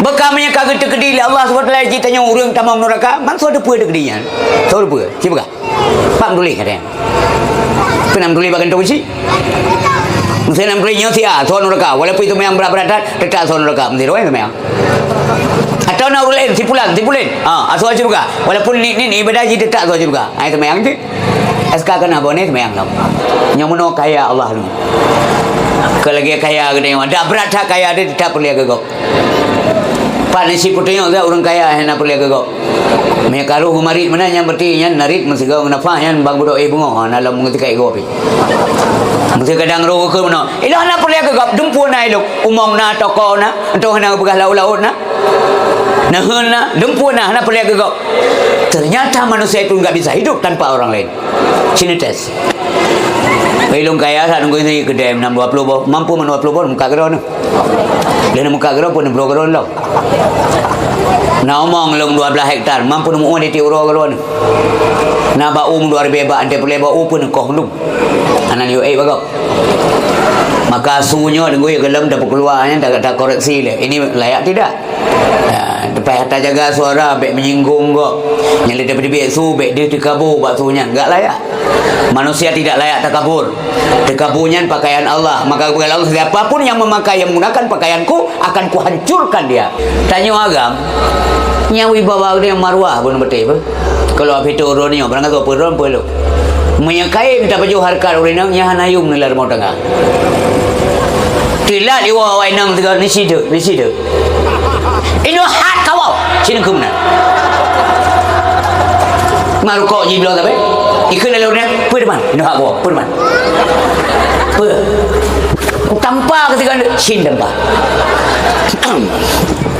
Bekamnya kagak terkedi Allah SWT ceritanya orang tamang neraka, mangsa ada apa dekedinya? Tahu apa? Siapa kah? Pak tulis katanya. Penam tulis bagian tahu sih. Saya nam tulisnya sih soal neraka. Walaupun itu memang berat-berat, tetap soal neraka. Mesti doang itu memang. Atau nak ulen, sipulan. Soal juga. Walaupun ni ibadah jadi tetap soal juga. Itu memang tu. SK kan apa ni memang tu. Yang mana kaya Allah tu. Kalau lagi kaya gede, dah berat tak kaya dia tetap perlu agak. Pak nasi putihnya orang kaya hendak perlu agak. Mereka karuh marit mana yang berarti yang narit mesti kau kenapa yang bang budak bunga dalam mengerti kaya kau api. Mesti kadang roh ke mana. Ilah nak perlu agak dumpu na elok umong na toko na entah hendak begah laut-laut na. Nah dumpu na perlu agak. Ternyata manusia itu enggak bisa hidup tanpa orang lain. Sini tes. Ilung kaya saat nunggu ini kedai 620 boh, mampu 20 boh muka geron. Dan muka geron pun 20 geron loh. Na omong long 12 hektar, mampu nemu di tiuro geron. Na ba 2000 bebak ante pule ba pun koh lum. Anan yo bagok. Maka sunya nunggu gelem dapat keluarnya tak koreksi le. Ini layak tidak? Depan hata jaga suara bek menyinggung kok. Yang dia dapat su bek dia terkabur baksunya enggak layak. Manusia tidak layak takabur. Tekaburnya pakaian Allah. Maka kalau siapapun yang memakai yang menggunakan pakaianku akan kuhancurkan dia. Tanya agam. Yang wibawa dia marwah pun betul. Kalau apa itu orangnya barang tu peron perlu. Menyakai minta baju harkat orang yang hanayum nelar mau tengah. Tidak liwa wainang tiga ni situ. Ini hat kau. Sini kumna. Malu kau jibil tak? Ikut lalu ni, apa depan? Ini hak kau, apa depan? Apa? Tanpa ketika sin tanpa.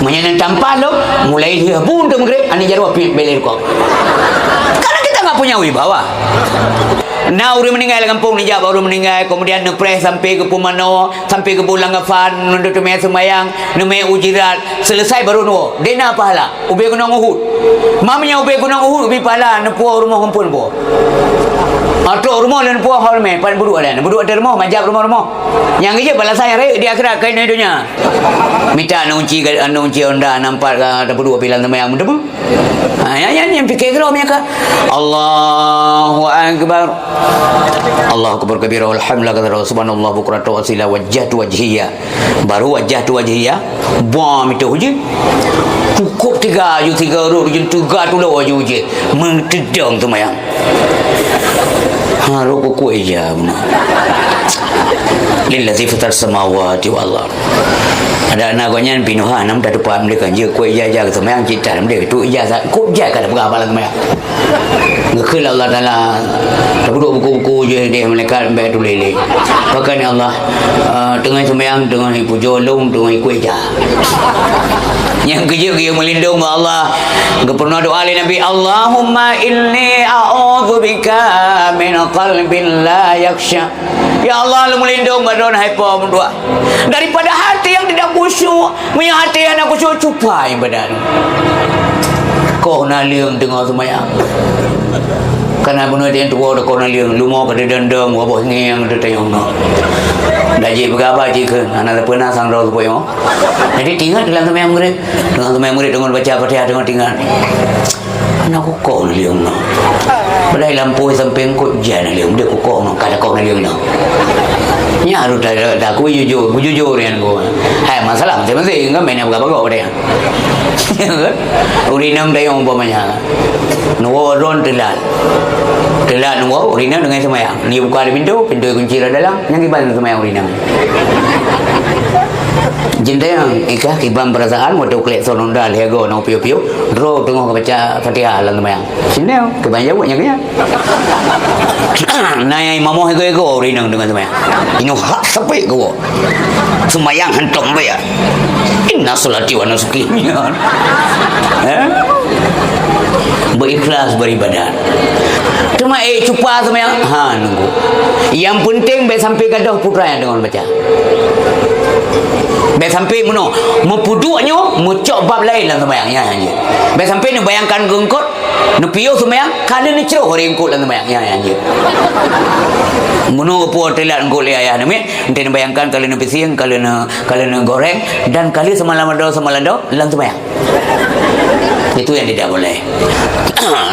Menyenang tanpa lo, mulai dia pun tu mungkin, ani jaru api beler kau. Karena kita tak punya wibawa. Nah, orang meninggal kampung ni jawab orang meninggal, kemudian nepres sampai ke Pumano, sampai ke Pulang Afan, untuk tempat sembayang, nemai ujirat, selesai baru nuo. Dia nak pahala, ubi gunung Uhud. Mamanya ubi gunung Uhud, ubi pahala, nepuah rumah kumpul po. Atau rumah dan puah hormat, pan buduk ada rumah, majap rumah. Yang kerja balas saya di akhirat kain dunia. Minta nunci onda nampak ada buduk bilang nama yang muda. Yang fikir kira mereka. Allahu Akbar. Allahu Akbar kabira walhamdulillah kata subhanallah bukratu wasila wajjahtu wajhiyya. Baru wajjahtu wajhiyya. Bom itu je. Cukup 3 roh je 3 tu lah je. Mentedang tu mayang. Haru ku aja benar. Lillazi fatar samawati wal ardh. Ada anak gonya pinuhan nam dah depan mereka je ku aja ke semayang cita mereka tu ijazah ku je kada berapa lah semayang. Ngekil Allah Taala duduk buku-buku je dia mereka ambil tu lele. Bahkan Allah tengah semayang tengah ibu jolong tengah ku aja. Yang kerja melindung Allah. Enggak pernah doa oleh Nabi, Allahumma inni a'udzubika min qalbin la yakhsha. Ya Allah, lu melindung badon haipa berdoa daripada hati yang tidak khusyuk. Punya hati yang tidak khusyuk cupai badan. Kau naliung tengah semayang. Karena bunuh dia tua dah kau naliung lumah pada dendam wabah ngiang dah tayang nak. Dajik berapa jika anak pernah sang roh supaya. Jadi tinggal dalam semayang murid dengan baca Fatihah dengan tinggal. Anak kau naliung nak. Padahal lampu sampai kau jangan naliung dia kau nak kata kau naliung nak. Nya harus dah aku jujur yang aku. Hai masalah masing-masing kan main apa kau dia. Urinam dia umpamanya. Nuwa ron telat nuwa urinam dengan semayang. Ni buka ada pintu kunci dalam yang kiban semayang urinam. Jinta yang ikah kibam perasaan waktu klik sononda lego no piu-piu ro tengok baca Fatihah lang semayang. Sini kiban jauh nya. Nai mamoh ego urinam dengan semayang. Ino hak sampai go. Semayang hantam bayar. Inna salati wa nusuki. Berikhlas beribadah. Cuma cupa semayang nunggu. Yang penting sampai gadah putra yang dengan baca. Baik sampai mana mempuduknya mucok bab lain dalam sembahyang ya hanya. Baik sampai ni bayangkan gengkot nu piyo sembahyang kada ni ceroh ringkut dalam sembahyang ya hanya. Munu puat telat engkau le ayah ni ente bayangkan kalau ni pising kalau ni goreng dan kali semalam ada dalam sembahyang. Itu yang tidak boleh.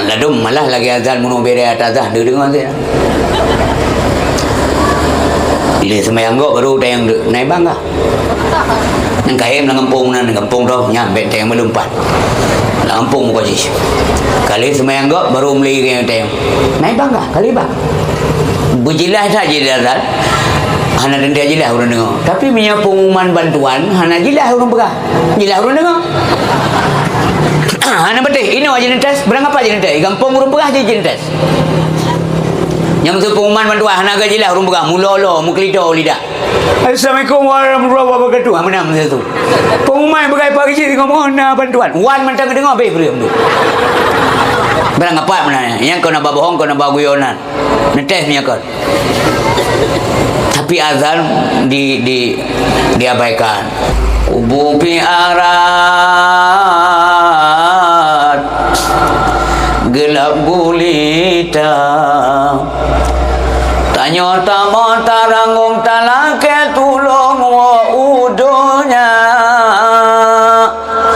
Lalu malah lagi azan munu bere atas azan dengar saya. Bila sembahyang kau baru tayang naik bangga. Yang kaya nak kampung dah nyampe tayang melumpat. Lampung muka cis. Kali sembahyang kau baru beli yang tayang. Naik bangga kali bang. Berjilah saja dah. Hana dendia jilah orang dengar. Tapi punya pengumuman bantuan hana jilah orang begah. Jilah orang dengar. Hana betul. Ini wajib tes. Berapa je tes? Kampung orang begah je tes. Yang tu pengumuman bantuan hana gajilah orang begah. Mula muklito lidah. Assalamualaikum warahmatullahi wabarakatuh. Mana macam tu. Pengumuman begai pagi je ngomong hana bantuan. Wan mentang dengar baik beri tu. Berang apa mana? Yang kau nak bohong, kau nak guyonan. Netes punya kau. Tapi azan diabaikan. Ubu piarat gelap gulita tanya tama tarangung talake tulung wa udunya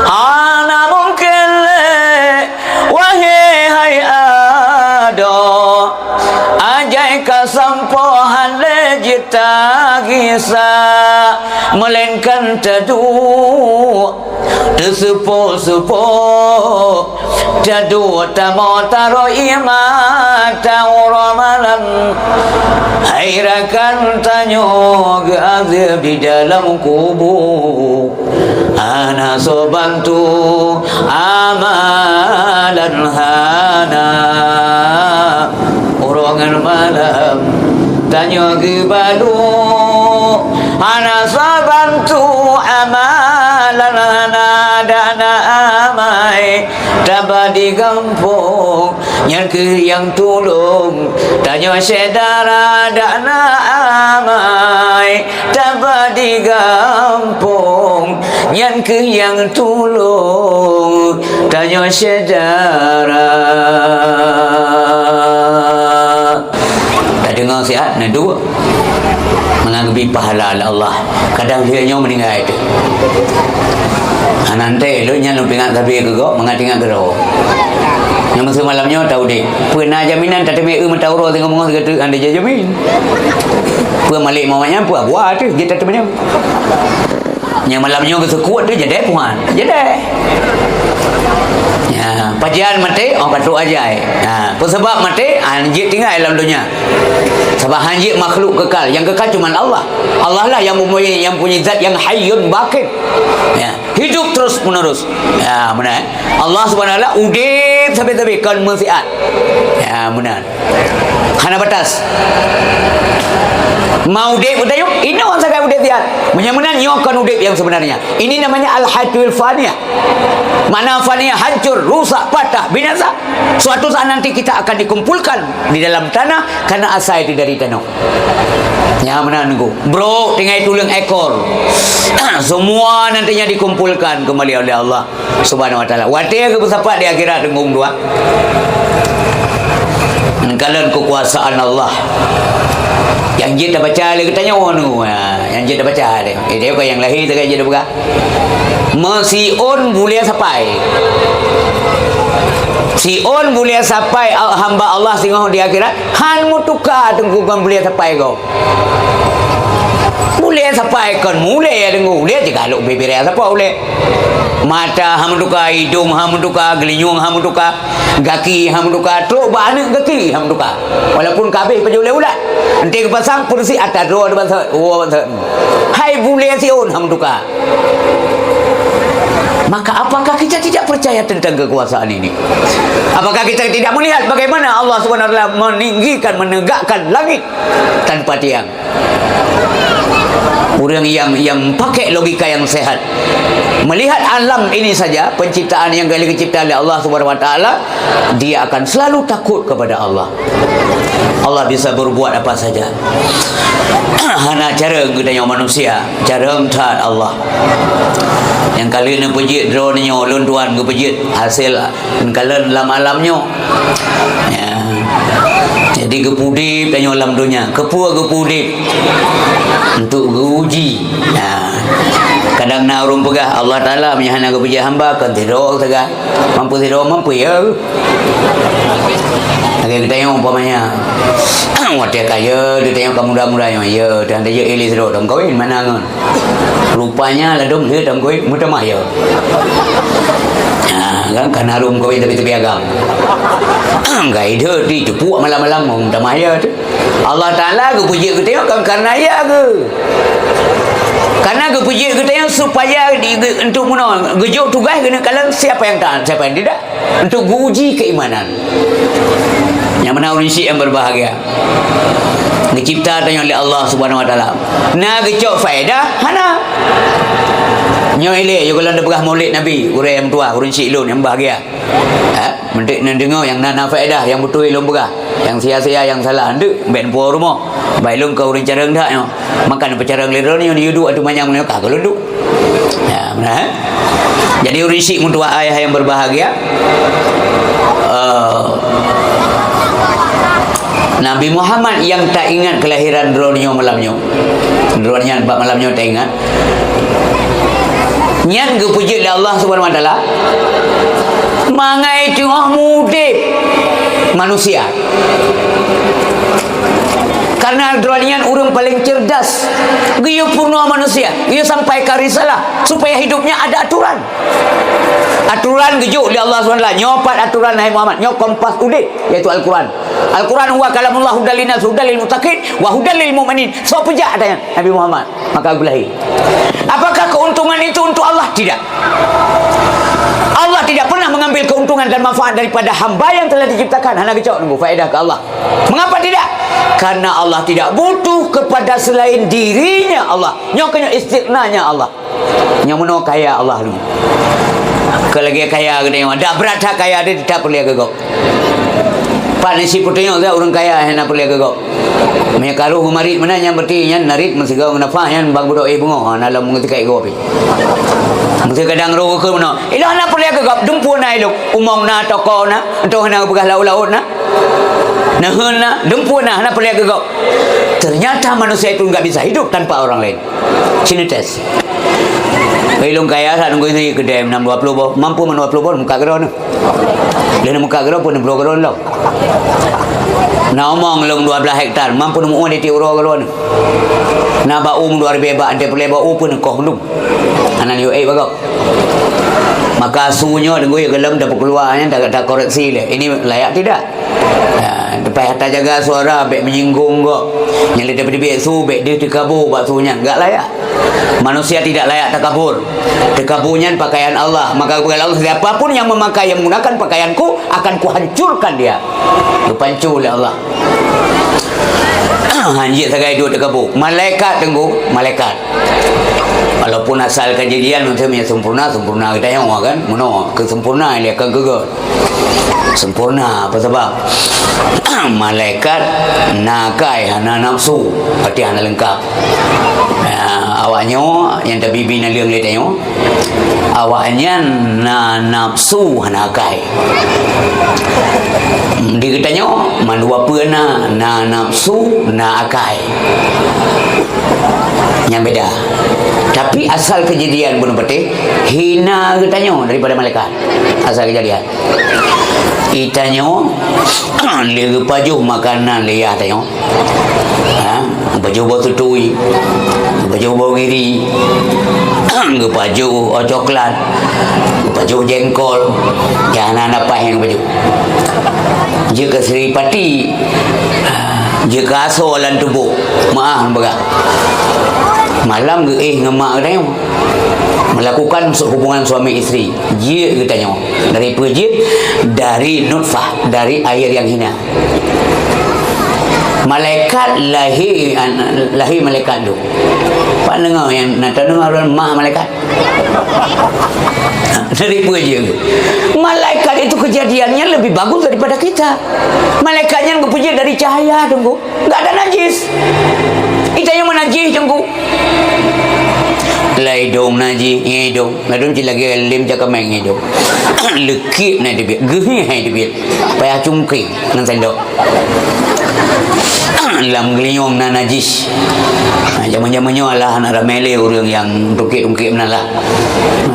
ana mungkin wahai hai ado ajai kasampohan lejita gisa melainkan tadu tersepo-sepo tadu tamotaro imata uramalan hairakan tanyo gazir di dalam kubur ana sobantu amalan hana urongan malam tanyo gibalu ana sobantu amalan hana dana amai tabadi kampung yang tolong tanya sedara dana amai tabadi kampung yang tolong tanya sedara. Tak dengar sihat nak dua mengagumi pahala Allah. Kadang dia nyo meninggal itu. Nanti lu nya lu pingat tapi gegok mengatingat gero. Yang semalamnya tahu deh. Pernah jaminan tak teme mata uro tengok ngomong kata anda jamin. Pu malik mamanya pu buat tu kita temennya. Yang malamnya kesekuat tu jadi puan. Jadi. Ya, pajian mati orang patuk ajai. Ha, sebab mati anjing tinggal dalam dunia. Sebab anjing makhluk kekal, yang kekal cuma Allah. Allah lah yang punya zat yang hayyun baqi. Ya, hidup terus menerus. Ya, benar. Allah Subhanahu wa taala udip sampai kan mensiat. Ya, benar. Hana batas. Mau udip utayuk, ini orang sakai udip dia. Menyamanan nyokan udip yang sebenarnya. Ini namanya al-hatul faniyah. Mana faniyah hancur, rusak, patah, binasa. Suatu saat nanti kita akan dikumpulkan di dalam tanah karena asal itu dari tanah. Ya mana nunggu. Bro, tinggal tulang ekor. Semua nantinya dikumpulkan kembali oleh Allah Subhanahu wa taala. Watia ke bersapa di akhirat dengung dua. Kalian kekuasaan Allah. Yang jin dah baca dia tanya orang tu. Yang jin dah baca dia. Dia bukan yang lahir tu kan jin dah buka. Mesiun boleh sampai. Siun boleh sampai hamba Allah singgoh di akhirat. Han mutuka tengkukan boleh sampai kau. Boleh sampai kan mulai dengu. Dia je kalau bibir siapa boleh. Mata hamduka, hidung hamduka, gelinyung hamduka, kaki hamduka, truk bana kaki hamduka. Walaupun kabeh pada ulat-ulat. Nanti kepasang kursi atas roh depan hai boleh siun hamduka. Maka apakah kita tidak percaya tentang kekuasaan ini? Apakah kita tidak melihat bagaimana Allah SWT meninggikan, menegakkan langit tanpa tiang? Orang yang pakai logika yang sehat, melihat alam ini saja, penciptaan yang kali dicipta oleh Allah Subhanahu Wa Taala, dia akan selalu takut kepada Allah. Allah bisa berbuat apa saja. Hana cara kita manusia, cara taat Allah. Yang kali ni pejit drone nyo lon tuan ke pejit hasil kalen lam-alamnya. Ya. Jadi kepudip tanya alam dunia, kepua kepudip untuk uji. Ya. Kadang nak urung pegah Allah Taala menyahana kepuji hamba kan tidur tegak. Mampu tidur mampu ya. Lagi kita tengok umpamanya dia kaya, dia tengok kamu muda-mudanya ya, dan dia elis dok dong kawin mana ngan. Rupanya lah dong dia dong kawin muda maya. Kan karena rum kawin tapi agam. Gai dia di cepuk malam-malam muda maya tu. Allah Taala ke puji kita tengok karena ya ke. Karena ke puji kita yang supaya untuk mana gejuk tugas kena kalau siapa yang taat, siapa yang tidak, untuk uji keimanan. Yang mana orang yang berbahagia dicipta tanya oleh Allah Subhanahu Wa Taala. Na gecok faedah hana. Nyo ile yo kalau ada berah maulid Nabi, orang yang tua, orang syilun yang bahagia. Mendik nan dengar yang nana faedah, yang betul ilmu berah, yang sia-sia yang salah ndek ben puan rumah. Bailung kau orang carang dak nyo. Makan pacarang lero ni dia duduk atu manyang ni ka kalau duduk. Ya, benar. Jadi orang syik mutua ayah yang berbahagia. Nabi Muhammad yang tak ingat kelahiran dronnya malamnya. Dronnya malamnya tak ingat. Nyan kepuji oleh Allah Subhanahu Wa Taala. Mangai tengah mudip manusia. Karena dronian orang paling cerdas. Dia purna manusia. Dia sampai ke risalah supaya hidupnya ada aturan. Aturan gejuk oleh Allah SWT. Nyopat aturan Nabi Muhammad. Nyok kompas udit, yaitu Al-Quran. Al-Quran huwa kalamullah hudal linas hudal lil muttaqin wa hudal lil mu'minin. So pejak adanya Nabi Muhammad. Maka belahi. Apakah keuntungan itu untuk Allah? Tidak. Allah tidak pernah mengambil keuntungan dan manfaat daripada hamba yang telah diciptakan. Hanya kecok nunggu faedah ke Allah. Mengapa tidak? Karena Allah tidak butuh kepada selain dirinya Allah. Nyoknya istiqnanya Allah. Yang mana kaya Allah ni. Kalau lagi kaya kena yang ada berat tak kaya dia tidak perlu gegok. Pak nasi putihnya dia orang kaya yang nak perlu gegok. Mereka kalau kemarin mana yang berarti yang narit mesti kau menafah yang bang budok bunga. Nalam mengerti kaya kau pi. Mesti kadang roh ke mana. Ilah nak perlu gegok. Dumpu na ilok. Umong na toko na. Entah na begah laut-laut na. Nahun na. Dumpu na. Nak perlu gegok. Ternyata manusia itu enggak bisa hidup tanpa orang lain. Sini tes. Ilung kaya saat nunggu ini kedai 620 boh, mampu 20 boh muka geron. Dia muka geron pun 10 geron loh. Na omong long 12 hektar, mampu nemu di tiuro geron. Na bau 2000 bak ante pule bau pun koh lum. Anan yo bagok. Maka sunya nunggu gelem dapat keluarnya tak koreksi le. Ini layak tidak? Depan hata jaga suara bek menyinggung kok. Yang daripada bek su bek dia terkabur baksunya enggak layak. Manusia tidak layak takabur. Tekaburnya pakaian Allah. Maka kepada Allah siapapun yang memakai yang menggunakan pakaianku akan kuhancurkan dia. Dipancur oleh Allah. Hanjit sagai dua tekabur. Malaikat tenggu, malaikat. Walaupun asal kejadian maksudnya sempurna kita yang kan, mana kesempurnaan dia akan gegar. Sempurna apa sebab? Malaikat nakai hana nafsu, berarti hana lengkap. Awaknya yang tak bibi nak liang letanya. Awaknya na nafsu hana kai. Dia katanya mandua pena na nafsu na akai. Yang beda. Tapi asal kejadian pun berarti hina katanya daripada malaikat. Asal kejadian. Itanya lega pajuh makanan liah tanya. Pajuh bau tutui. Pajuh bau giri. Pajuh coklat. Pajuh jengkol. Jangan apa yang pajuh. Jika Seri Pati jika asolan tubuh maaf baga. Malam ke ngemak tanya. Melakukan hubungan suami isteri. Dia katanya dari pejit, dari nutfah, dari air yang hina. Malaikat lahir malaikat tu. Pak dengar yang nak dengar mak malaikat. Dari je. Malaikat itu kejadiannya lebih bagus daripada kita. Malaikatnya berpuji dari cahaya tunggu. Enggak ada najis. Kita yang menajis tunggu. Lai dong najis, dong. Ngadon ci lagi lim jaka main dong. Lekip na dia. Geh hai dia. Payah cungkring nang sendok. Lam geliong na najis. Zaman-zamannya lah anak ramele orang yang tungkit-tungkit menalah.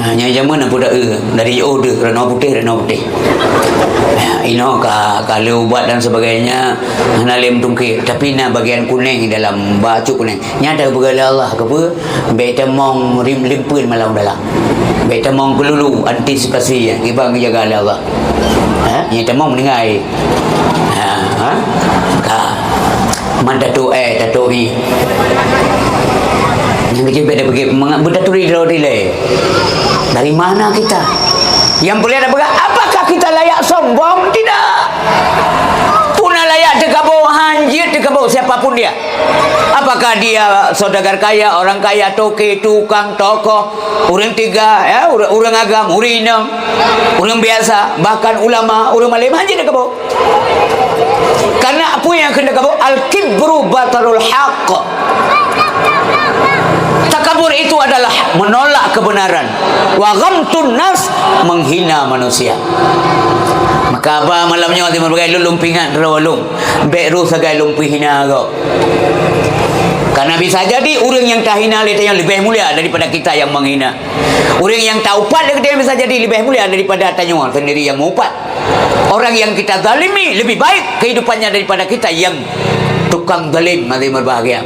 Hanya zaman apa dah dari order rana putih. Ino kalau ubat dan sebagainya nalim tungkit, tapi na bagian kuning dalam baju kuning. Nyata bergala Allah ke apa? Betamong limpun malam dalam. Betamong kelulu antisipasi ya. Ibang jaga Allah. Nyata mong mendengai. Mandatu tatoi. Yang kecil beda pergi berdaturi dile. Dari mana kita? Yang boleh ada apakah kita layak sombong? Tidak. Puna layak dekabo hanjir dekabo siapapun dia. Apakah dia saudagar kaya, orang kaya, toke, tukang, tokoh, orang tiga, ya, orang agam, orang biasa, bahkan ulama, orang malim hanjir dekabo. Karena apa yang kena dekabo? Al-kibru batarul haqq. Takabur itu adalah menolak kebenaran. Wa ghamtun nas, menghina manusia. Maka apa malamnya waktu berbagai lumpingan rawalung. Beru sagai lumpi hina kau. Karena bisa jadi orang yang tak hina yang lebih mulia daripada kita yang menghina. Orang yang tak upat dia bisa jadi lebih mulia daripada tanyuan sendiri yang mengupat. Orang yang kita zalimi lebih baik kehidupannya daripada kita yang tukang zalim mati berbahagia.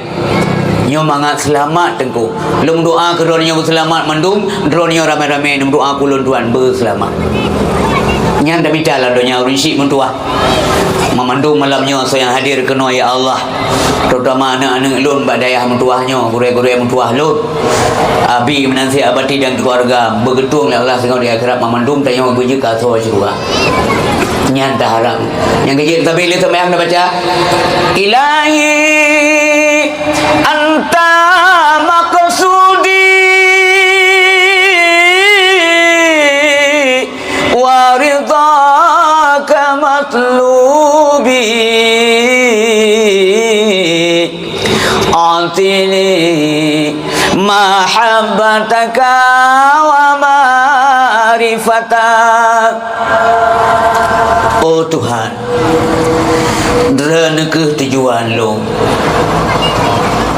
Nyo mangat selamat tengku. Lung doa ke dronyo selamat mendung, dronyo ramai-ramai num doa kulun tuan berselamat. Nyan dah minta lah donya rinsi mentua. Memandung malamnya so yang hadir kena ya Allah. Terutama anak-anak lun badayah mentuahnya, gure-gure mentuah lun. Abi menansi abadi dan keluarga bergetung oleh Allah sehingga di akhirat memandung tanya beji kaso juga. Nyan dah harap. Yang kecil tapi lihat sembahyang dah baca Ilahi anta maqsudi wa ridaka matlubi atini mahabbataka wa ma'rifatak. Oh Tuhan, derana ke tujuan lo.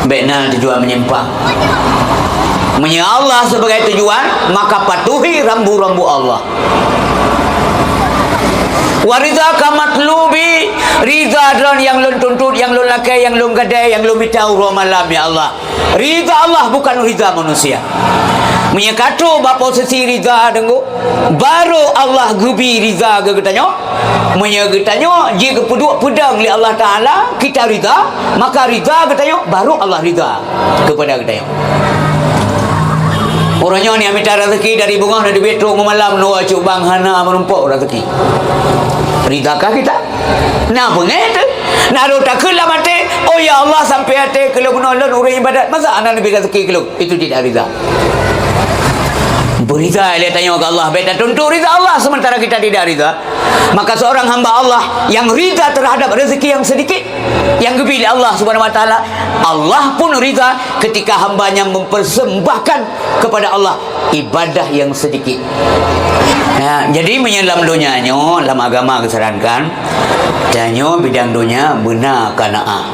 Benar tujuan menyimpang. Menyia Allah sebagai tujuan, maka patuhi rambu-rambu Allah. Warida kamatlubi, rida dron yang lun tuntut, yang lun lakai, yang lun gadai, yang lun bitau roh malam ya Allah. Rida Allah bukan rida manusia. Menyekatu bapa posisi rida dengku, baru Allah gubi rida ke katanya. Menyegetanya jika pedang oleh Allah Taala kita rida, maka rida katanya baru Allah rida kepada katanya. Orangnya ni ambil rezeki dari bunga dari betruk malam no acuk bang hana menumpuk rezeki. Ridakah kita? Nah pengen nak tak kelam mati. Oh ya Allah sampai hati kalau menolong orang ibadat masa anak lebih rezeki kalau itu tidak rida. Berida dia tanya ke Allah, beta tuntut rida Allah sementara kita tidak rida. Maka seorang hamba Allah yang rida terhadap rezeki yang sedikit yang dipilih Allah Subhanahu wa taala, Allah pun rida ketika hambanya mempersembahkan kepada Allah ibadah yang sedikit. Ya, jadi menyelam donyanya dalam agama kesarankan danyo bidang donya benar kanaah.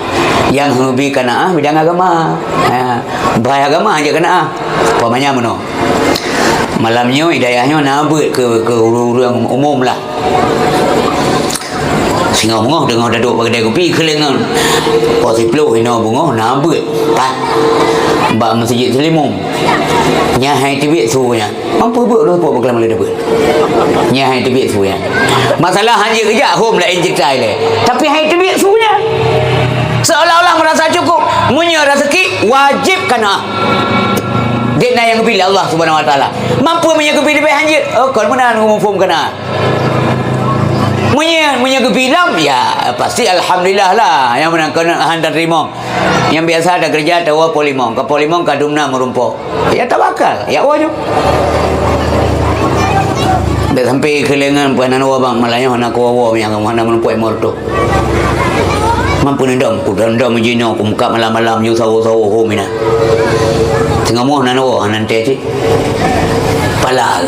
Yang hobi kanaah bidang agama. Ya, bahaya agama aja kanaah. Pamanya meno. Malamnya hidayahnya nabut ke orang umum lah. Singa bunga dengar daduk bagi kopi kelengan. Pasti peluh ino bunga nabut. Pat. Mbak masjid Selimung. Nyahai tibik suruhnya. Mampu buat apa berkelam boleh dapat. Nyahai tibik suruhnya. Masalah hanya kerja home lah injektai le. Tapi hai tibik suruhnya. Seolah-olah merasa cukup. Punya rezeki wajib kena. Dia yang pilih Allah Subhanahu wa taala. Mampu menyegepi lebih hanjir. Oh, kalau mana ngumum kena. Menyegepi lam ya pasti alhamdulillah lah yang mana kena hantar terima. Yang biasa ada kerja tawa polimong, ke polimong kadumna merumpok. Ya tak bakal, ya wajib. Dah sampai kelengan puan anak bang Melayu anak kawawa yang mana merumpok morto. Mampu nendam, ku dendam menjina, ku muka malam-malam you sawo-sawo ho mina. Tengah mau nanawa nanti aje. Pala.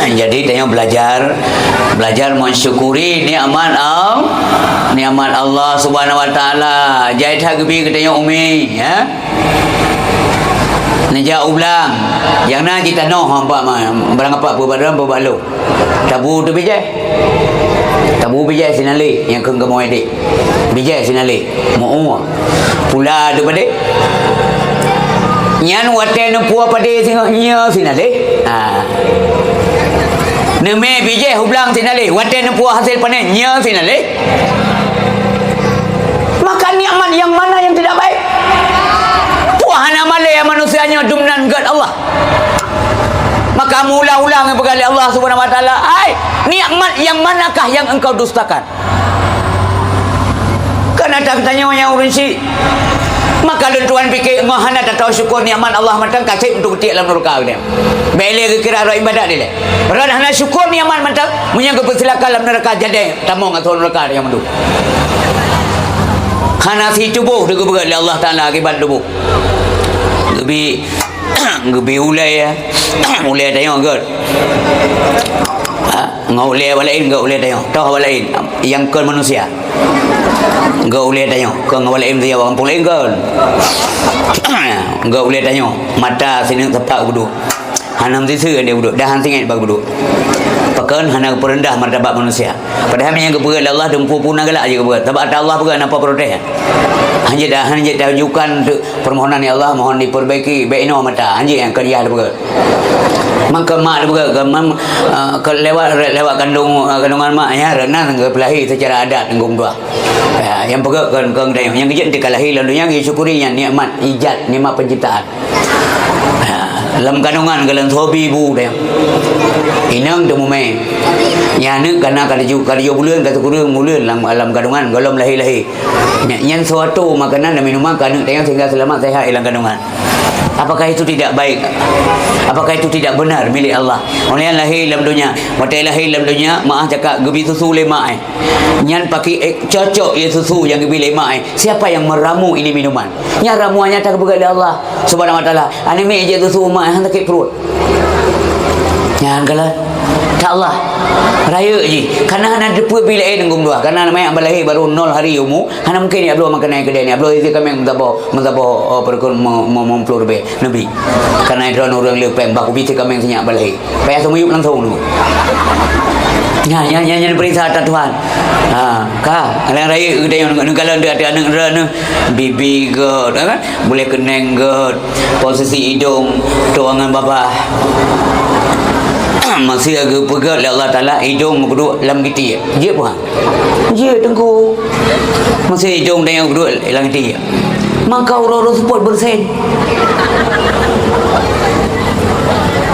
Jadi tanya belajar mensyukuri nikmat Allah Subhanahu wa taala. Jait hagbi katanya umi ya. Neja ulang. Yang na kita no hamba barang apa berbadan berbalu. Tabu tu bijai. Tabu bijai sinali yang keng kemo ede. Bijai sinali. Mo pula tu pade. Nyan waten puah pade singa sinali. Neme bijai hublang sinali waten puah hasil panen nya sinali. Maka nikmat yang mana yang tidak baik? Puah amale manusianya dumnan gad Allah. Maka ulang-ulang kepada Allah Subhanahu wa taala, "Ai, nikmat yang manakah yang engkau dustakan?" Karena tak tanya yang urunsi. Maka tuan fikir ngahana tak tahu syukur nikmat Allah matang kasih untuk tiak dalam neraka dia. Bele ke kira ibadat dia. Radahna syukur nikmat matang menyangka persilakan dalam neraka jadi tamong atau neraka yang mendu. Hana si tubuh dekat berat Allah Taala akibat tubuh. Gebi ulai ya. Ulai tayong god. Ngau ulai walain ngau ulai tayong. Tahu walain yang ke manusia. Ngau ulai tayong. Ke ngau walain dia orang pulai god. Ngau ulai tayong. Mata sini tepak budu. Hanam tisu dia budu. Dah hansingat bag budu. Pakan hana perendah martabat manusia. Padahal yang keberat Allah dempu punah galak je keberat. Sebab Allah pegang apa protes. Hanya dah ajukan permohonan ya Allah mohon diperbaiki baikno mata. Hanya yang kerja ada pegang. Maka mak ada pegang lewat kandungan mak ya renang ke pelahir secara adat tenggung dua. Yang pegang kan dayang yang kerja ketika lahir lalu yang syukuri yang nikmat ijat nikmat penciptaan. Dalam kandungan dalam hobi ibu dia inang temu main yang ni kena kada bulan kata kurang bulan dalam kandungan dalam lahir yang suatu makanan dan minuman kena tengok sehingga selamat sehat dalam kandungan. Apakah itu tidak baik? Apakah itu tidak benar milik Allah? Orang yang lahir dalam dunia, mata lahir dalam dunia, maaf cakap gebi susu lemak nyan pakai cocok ya susu yang gebi lemak siapa yang meramu ini minuman? Yang ramuannya tak kepada Allah Subhanahu wa taala. Ani me je susu mak hang sakit perut. Yang kala tak Allah raya je karena hana depa bila nunggu dua karena namanya lahir baru 0 hari umur hana mungkin ni abdul makan kedai ni abdul itu kami menzabo perkun memplur be nabi karena itu orang lepeng baku biti kami senyap balai payah semua yuk langsung tu yang perintah Tuhan kalian raya kedai kalau ada anak bibi god kan boleh keneng god posisi hidung tuangan baba masih agak pegat oleh Allah Ta'ala hidung berdua dalam giti je pun je tengku masih hidung dan yang berdua dalam giti maka orang-orang support bersen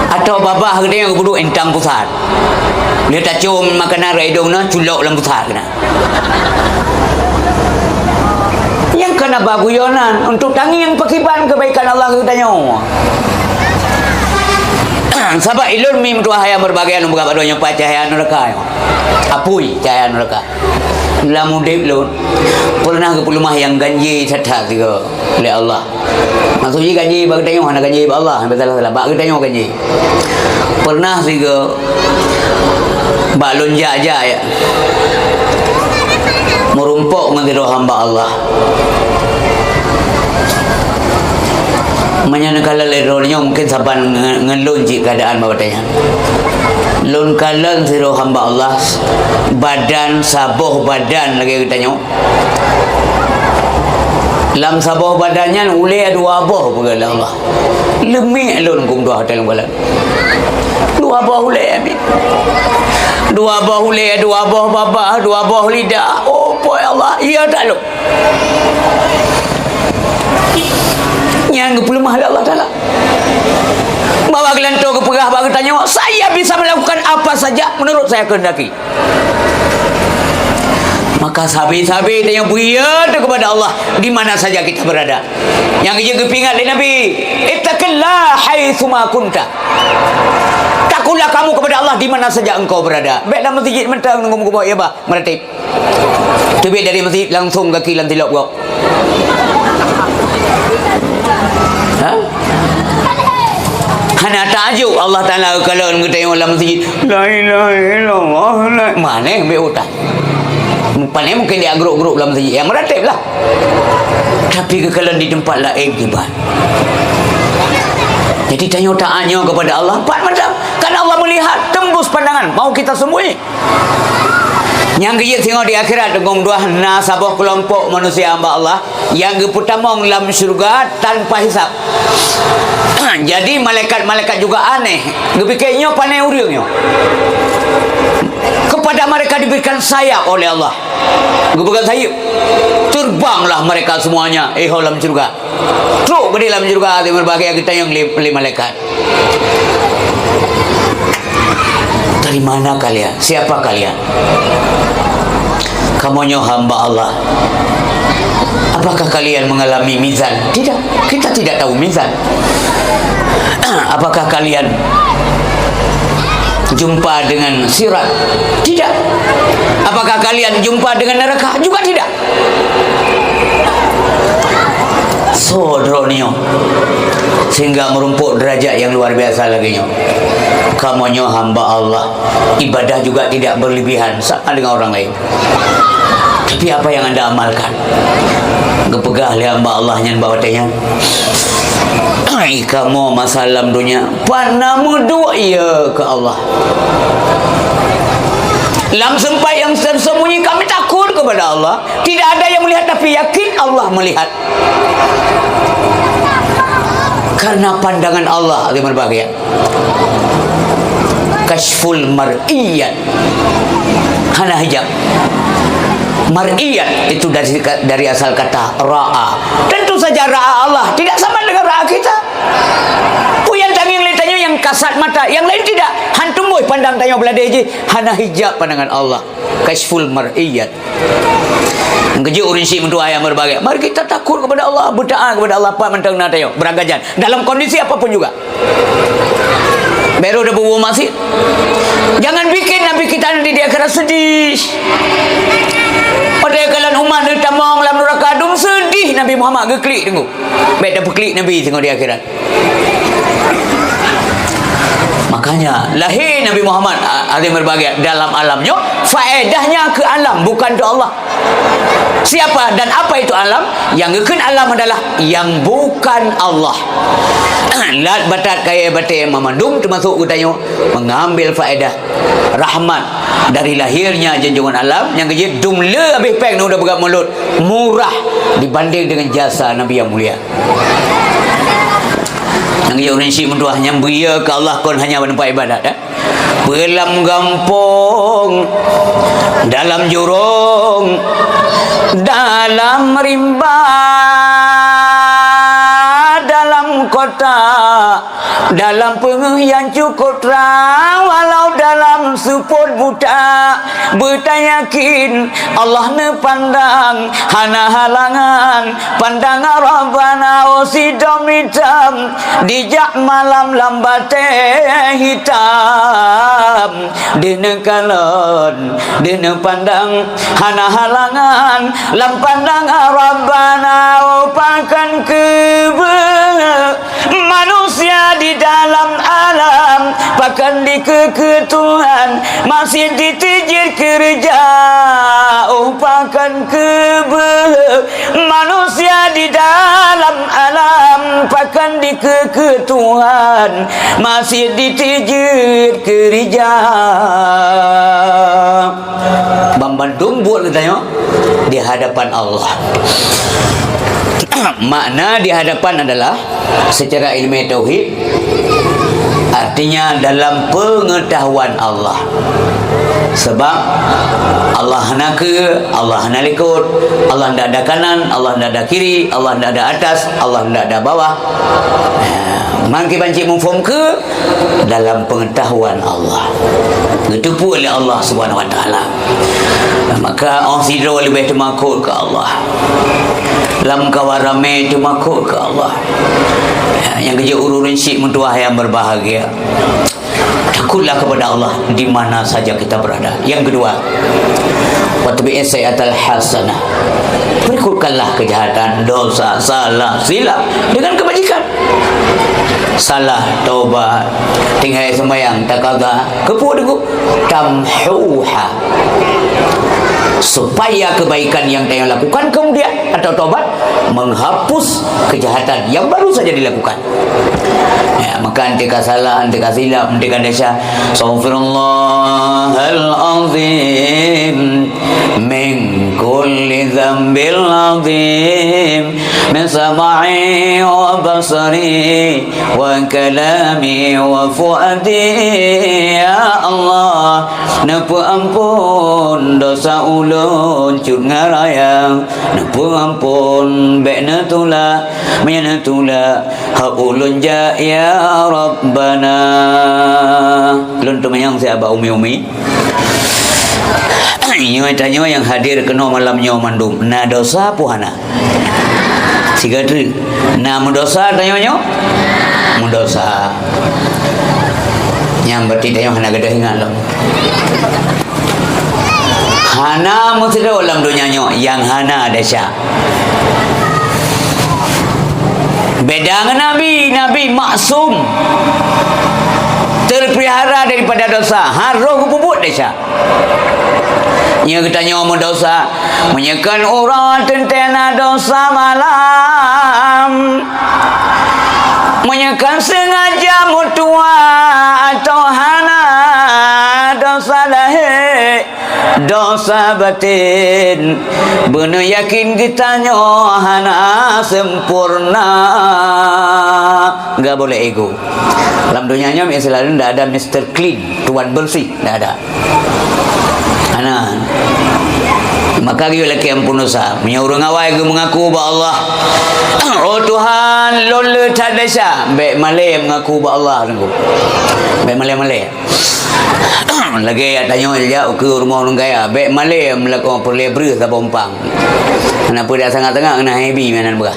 atau babah gede yang berdua entang pusat dia tak cium makanan hidung na culok dalam pusat kena yang kena baguyonan untuk tangi yang pakiban kebaikan Allah kita nyawa sebab ilun mim tu hayang berbagai anu buka badonya cahaya neraka apui cahaya neraka dalam udip lu pernah ke rumah yang ganji satha juga oleh Allah maksudnya ganji bagi tengok anak ganji Allah betul salah bagi tengok ganji pernah juga balun jaja ya merumpok dengan hamba Allah menyangkala lerornya mungkin saban ngelunci keadaan babatnya lun kalan siro hamba Allah badan saboh badan lagi kita nyok lam saboh badannya ule dua boh pegala Allah lemi lun kum dua dalam kalan dua boh ule amin dua boh ule dua boh baba dua boh lidah oh boy Allah iya tak lu yang pelemah Allah Ta'ala bawa gelanto ke perah bagi tanya saya bisa melakukan apa saja menurut saya kehendaki Maka sahabat-sahabat yang buaya kepada Allah di mana saja kita berada. Yang kita ingat oleh Nabi, ittaqillah haitsu ma kunta. Takutlah kamu kepada Allah di mana saja engkau berada. Baik dalam masjid mentang ngomong ya bah, meratib. Tapi dari masjid langsung kaki lan tilap gua. Ha? Hana tajuk Allah Taala kalau kita tengok dalam masjid, la ilaha illallah. Mana ambil utang? Pandai mungkin dia grup-grup dalam masjid yang meratib lah. Tapi kekalahan di tempat lain kibat. Jadi tanya taatnya kepada Allah empat macam. Kan Allah melihat tembus pandangan. Mau kita sembunyi. Yang kita tengok di akhirat dengan dua nasabah kelompok manusia hamba Allah yang pertama dalam syurga tanpa hisap. Jadi malaikat-malaikat juga aneh. Gepikirnya pandai uriungnya. Kepada mereka diberikan sayap oleh Allah. Bukan sayap. Terbanglah mereka semuanya dalam surga. Truk ke dalam surga di berbagai kita yang oleh malaikat. Dari mana kalian? Siapa kalian? Kamunya hamba Allah. Apakah kalian mengalami mizan? Tidak. Kita tidak tahu mizan. Apakah kalian jumpa dengan sirat? Tidak. Apakah kalian jumpa dengan neraka? Juga tidak. Sodronio sehingga merumpuk derajat yang luar biasa lagi nyo. Kamunya hamba Allah, ibadah juga tidak berlebihan sama dengan orang lain. Tapi apa yang anda amalkan? Gepegah oleh hamba Allah yang bawatnya. Kamu masalah dunia panamu doa ke Allah. Dalam sempat yang tersembunyi kami takut kepada Allah. Tidak ada yang melihat tapi yakin Allah melihat. Karena pandangan Allah di berbagai. Kashful mar'iyat. Hana hijab. Mar'iyat itu dari asal kata ra'a. Tentu saja ra'a Allah tidak sama dengan ra'a kita. Yang tanya yang lain tanya yang kasat mata, yang lain tidak. Hantum boy pandang tanya beladai je. Hana hijab pandangan Allah. Kashful mar'iyat. Kerja urinsi untuk ayam berbagai. Mari kita takut kepada Allah, berdoa kepada Allah apa mentang nak tanya beragajan dalam kondisi apapun juga. Baru ada bubu masih. Jangan bikin Nabi kita nanti dia kena sedih. Pada kalan umat dia tamang dalam neraka dum sedih Nabi Muhammad geklik tengok. Baik dah berklik Nabi tengok di akhirat. Makanya lahir Nabi Muhammad azim berbagai dalam alamnya, faedahnya ke alam bukan ke Allah. Siapa dan apa itu alam? Yang ke alam adalah yang bukan Allah. Lat batat kaya batai memandung termasuk utanya mengambil faedah rahmat dari lahirnya junjungan alam. Yang kejadian dumle habis peng udah berat mulut murah dibanding dengan jasa Nabi yang mulia. Yang dia orang syik menduah yang beria ke Allah kon hanya menempat ibadat Belam gampung, dalam jurung, dalam rimba, dalam kota, dalam penghuyang cukup terang, walau dalam suput buta, bertayakin Allah ne pandang, hana halangan, pandang Rabbana osidom hitam, dijak malam lambate hitam, dina kalon, dina pandang, hana halangan, lam pandang Rabbana opakan kebe, manusia di dalam alam, pakan di keketuhan, masih ditijir kerja, upakan kebe, manusia di dalam alam, pakan di keketuhan, masih ditijir kerja. Membandung buat katanya di hadapan Allah. Makna di hadapan adalah secara ilmiah tauhid Artinya dalam pengetahuan Allah. Sebab Allah nak ke, Allah nak ikut, Allah tidak ada kanan, Allah tidak ada kiri, Allah tidak ada atas, Allah tidak ada bawah. Mangki banci mufhum ke dalam pengetahuan Allah. Itu pun oleh Allah Subhanahu Wa Taala. Maka orang sidro lebih termakut ke Allah. Lam kawarame termakut ke Allah. Yang kerja ururun syik mentuah yang berbahagia. Takutlah kepada Allah di mana saja kita berada. Yang kedua, watbi'is sayyi'atal hasanah. Berikutkanlah kejahatan, dosa, salah, silap dengan kebajikan. Salah, taubat, tinggal sembahyang, tak kagak, kepuk degu, tamhuha. Supaya kebaikan yang dia lakukan kemudian atau taubat menghapus kejahatan yang baru saja dilakukan. Ya, maka antika salah, antika silap, antika desa, astaghfirullahalazim min kulli dzambil azim min sam'i wa basari wa kalami wa fuadi. Ya Allah, napa ampun dosa ulun cut ngarayang, napa ampun bekna tula menyana tula hak ulun ja ya Rabbana. Ulun tu menyang si abah umi-umi nyo yang hadir kena malam nyo mandum na dosa puhana sigadri na mendosa tanyo nyo mendosa yang berarti tanyo hana gadah ingat lo hana musiro dalam dunia nyo yang hana desa. Beda dengan Nabi maksum, terpelihara daripada dosa. Haruh bubut desa. Nya kita nyawa dosa, menyekan orang tentena dosa malam, menyekan sengaja mutua atau hana dosa lahir, dosa batin. Benar yakin kita hana sempurna. Enggak boleh ego. Dalam dunianya misalnya tidak ada Mr. Clean, tuan bersih, tidak ada. Hana. Maka dia lelaki ampun dosa. Menyuruh ngawai ke mengaku bahwa Allah. Oh Tuhan, lola tak desa. Baik malay mengaku bahwa Allah. Baik malay. Lagi tanya saja ke rumah orang kaya. Baik malay melakukan perlebra tak pompang. Kenapa dia sangat-sangat kena heavy mainan berah.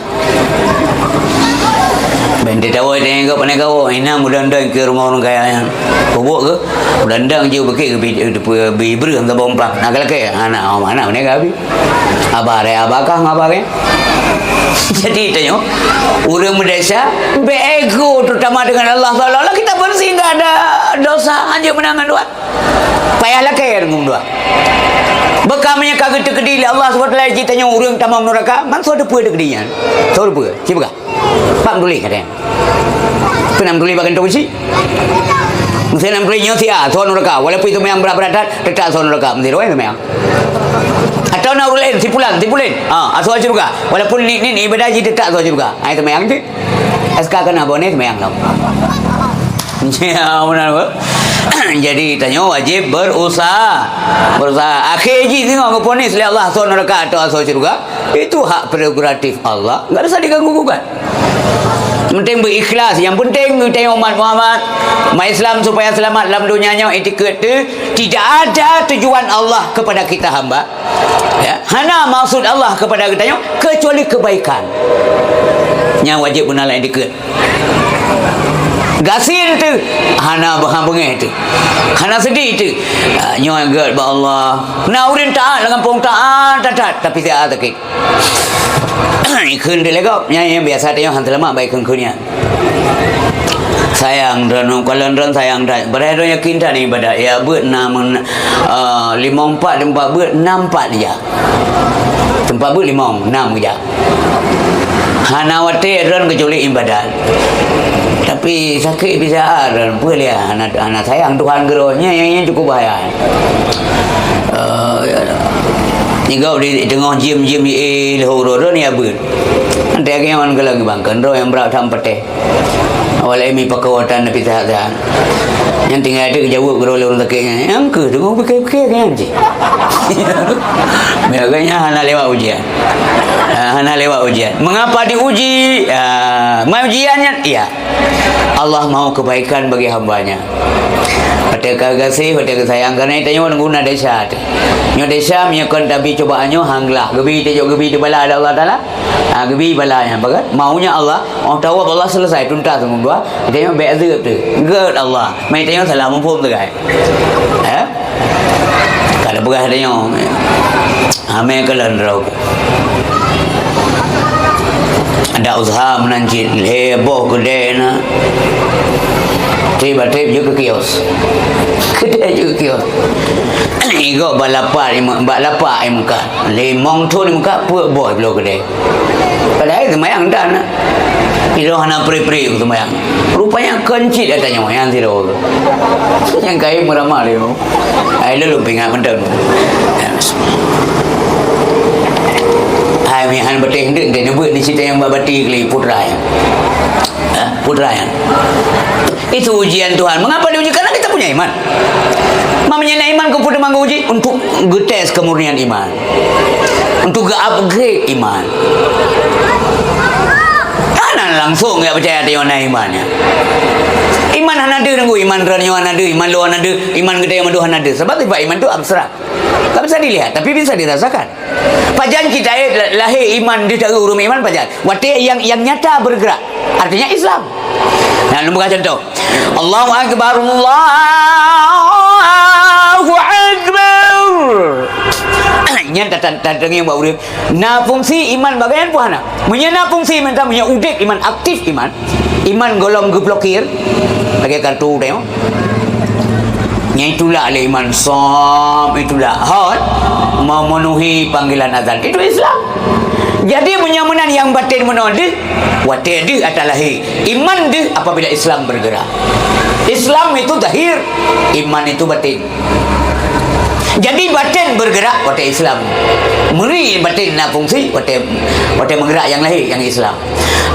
Benda tahu dia kau pandai kau. Ina mudah-mudahan ke rumah orang kaya yang bubuk ke. Mudah-mudahan je bekik ke bibra tak pompang. Nak kelak anak mana ni kau? Abah dia abakah abah ke? Jadi tanya orang merdeka beego terutama dengan Allah Taala kita bersih tak ada dosa hanya menangan dua payahlah kaya dengan dua bekamnya kagak terkedili Allah SWT citanya orang tamang neraka man so depu dekedinya so depu siapa pak tulis katanya penam tulis bagian tu si mesti nam tulisnya sia so neraka walaupun itu memang berat-berat tetap so neraka mesti doa memang atau nak urut lain tipulan asal juga walaupun ni ibadah je tetap asal juga itu memang tu SK kena bonus memang tau ya benar. Jadi tanya wajib berusaha akhir je tengok ke ponis oleh Allah so neraka atau asal juga itu hak prerogatif Allah enggak ada diganggu-gugat. Penting berikhlas. Yang penting tengok umat Muhammad Islam supaya selamat dalam dunianya. Etiket tu tidak ada tujuan Allah kepada kita hamba ya. Hana maksud Allah kepada kita kecuali kebaikan. Yang wajib benar etiket. Gasir tu hana bahang-bengeh tu hana sedih tu nyoy gad ba Allah na urin taat dengan pong taat tapi saya takik ikun dia legap yang biasa dia hantar lama baik kunnya sayang dan kalau dan sayang dan berada yakin tak ni ibadah ya buat 54 tempat buat 64 dia tempat buat 56 saja hana wate dan kecuali ibadat tapi sakit bisa dan boleh anak sayang Tuhan gerohnya yang cukup bahaya. Ni kau di tengah jim horo ni abun. Nanti akan yang lagi bangkan roh yang berat sampai teh. awal emi pakawatan na pitahan yang tinggal ada kejauh kerana orang takiknya yang ke tu fikir-fikir kan je makanya hana lewat ujian mengapa diuji ujiannya iya Allah mau kebaikan bagi hambanya. Pada kasih, pada sayang kerana itu nyo guna desa tu. Nyo desa menyokon tapi cobaannya hanglah. Gebi tu bala ada Allah Taala. Gebi balanya bagat. Maunya Allah, orang tahu Allah selesai tuntas semua dua. Itu nyo beazab tu. Gerd Allah. Mai tu nyo salah mumpum tu kai. Kalau begah tu nyo. Ame kelan rau. Ada usaha menancit heboh gede na. Tiba-tiba juga kios. Kedai juga kios. Igo balapa muka. Limong tu ni muka puak boy belau kedai. Padahal itu mayang dah nak. Itu hana pri-pri tu mayang. Rupanya kencit katanya yang tidak. Yang kaya murah-murah dia. Ai lalu pingat mentang. Hai mihan betih ndek dia nyebut di situ yang babati kali putra yang. Putra yang. Itu ujian Tuhan. Mengapa diuji? Karena kita punya iman. Mamanya iman kepada mangga uji untuk getes kemurnian iman. Untuk upgrade iman. Karena langsung enggak percaya dia ona imannya. Iman hana ada nunggu iman ranyo hana ada, iman lo hana ada, iman gede yang hana ada. Sebab tiba iman itu abstrak. Tak bisa dilihat, tapi bisa dirasakan. Pajan kita lahir iman di cara urum iman pajan. Wate yang nyata bergerak. Artinya Islam. Nah, nombor contoh. Allahu Akbar, Allahu Akbar. Nyata tentang yang baru. Na fungsi iman bagaimana puana? Menyana fungsi iman tak punya udik iman aktif iman. Iman golong geblokir. Pakai kartu tengok. Yang itulah iman som, itulah hot memenuhi panggilan azan. Itu Islam. Jadi penyamanan yang batin menode, wate de atau lahir. Iman de apabila Islam bergerak. Islam itu zahir, iman itu batin. Jadi batin bergerak wate Islam. Meri batin na fungsi wate menggerak yang lahir yang Islam.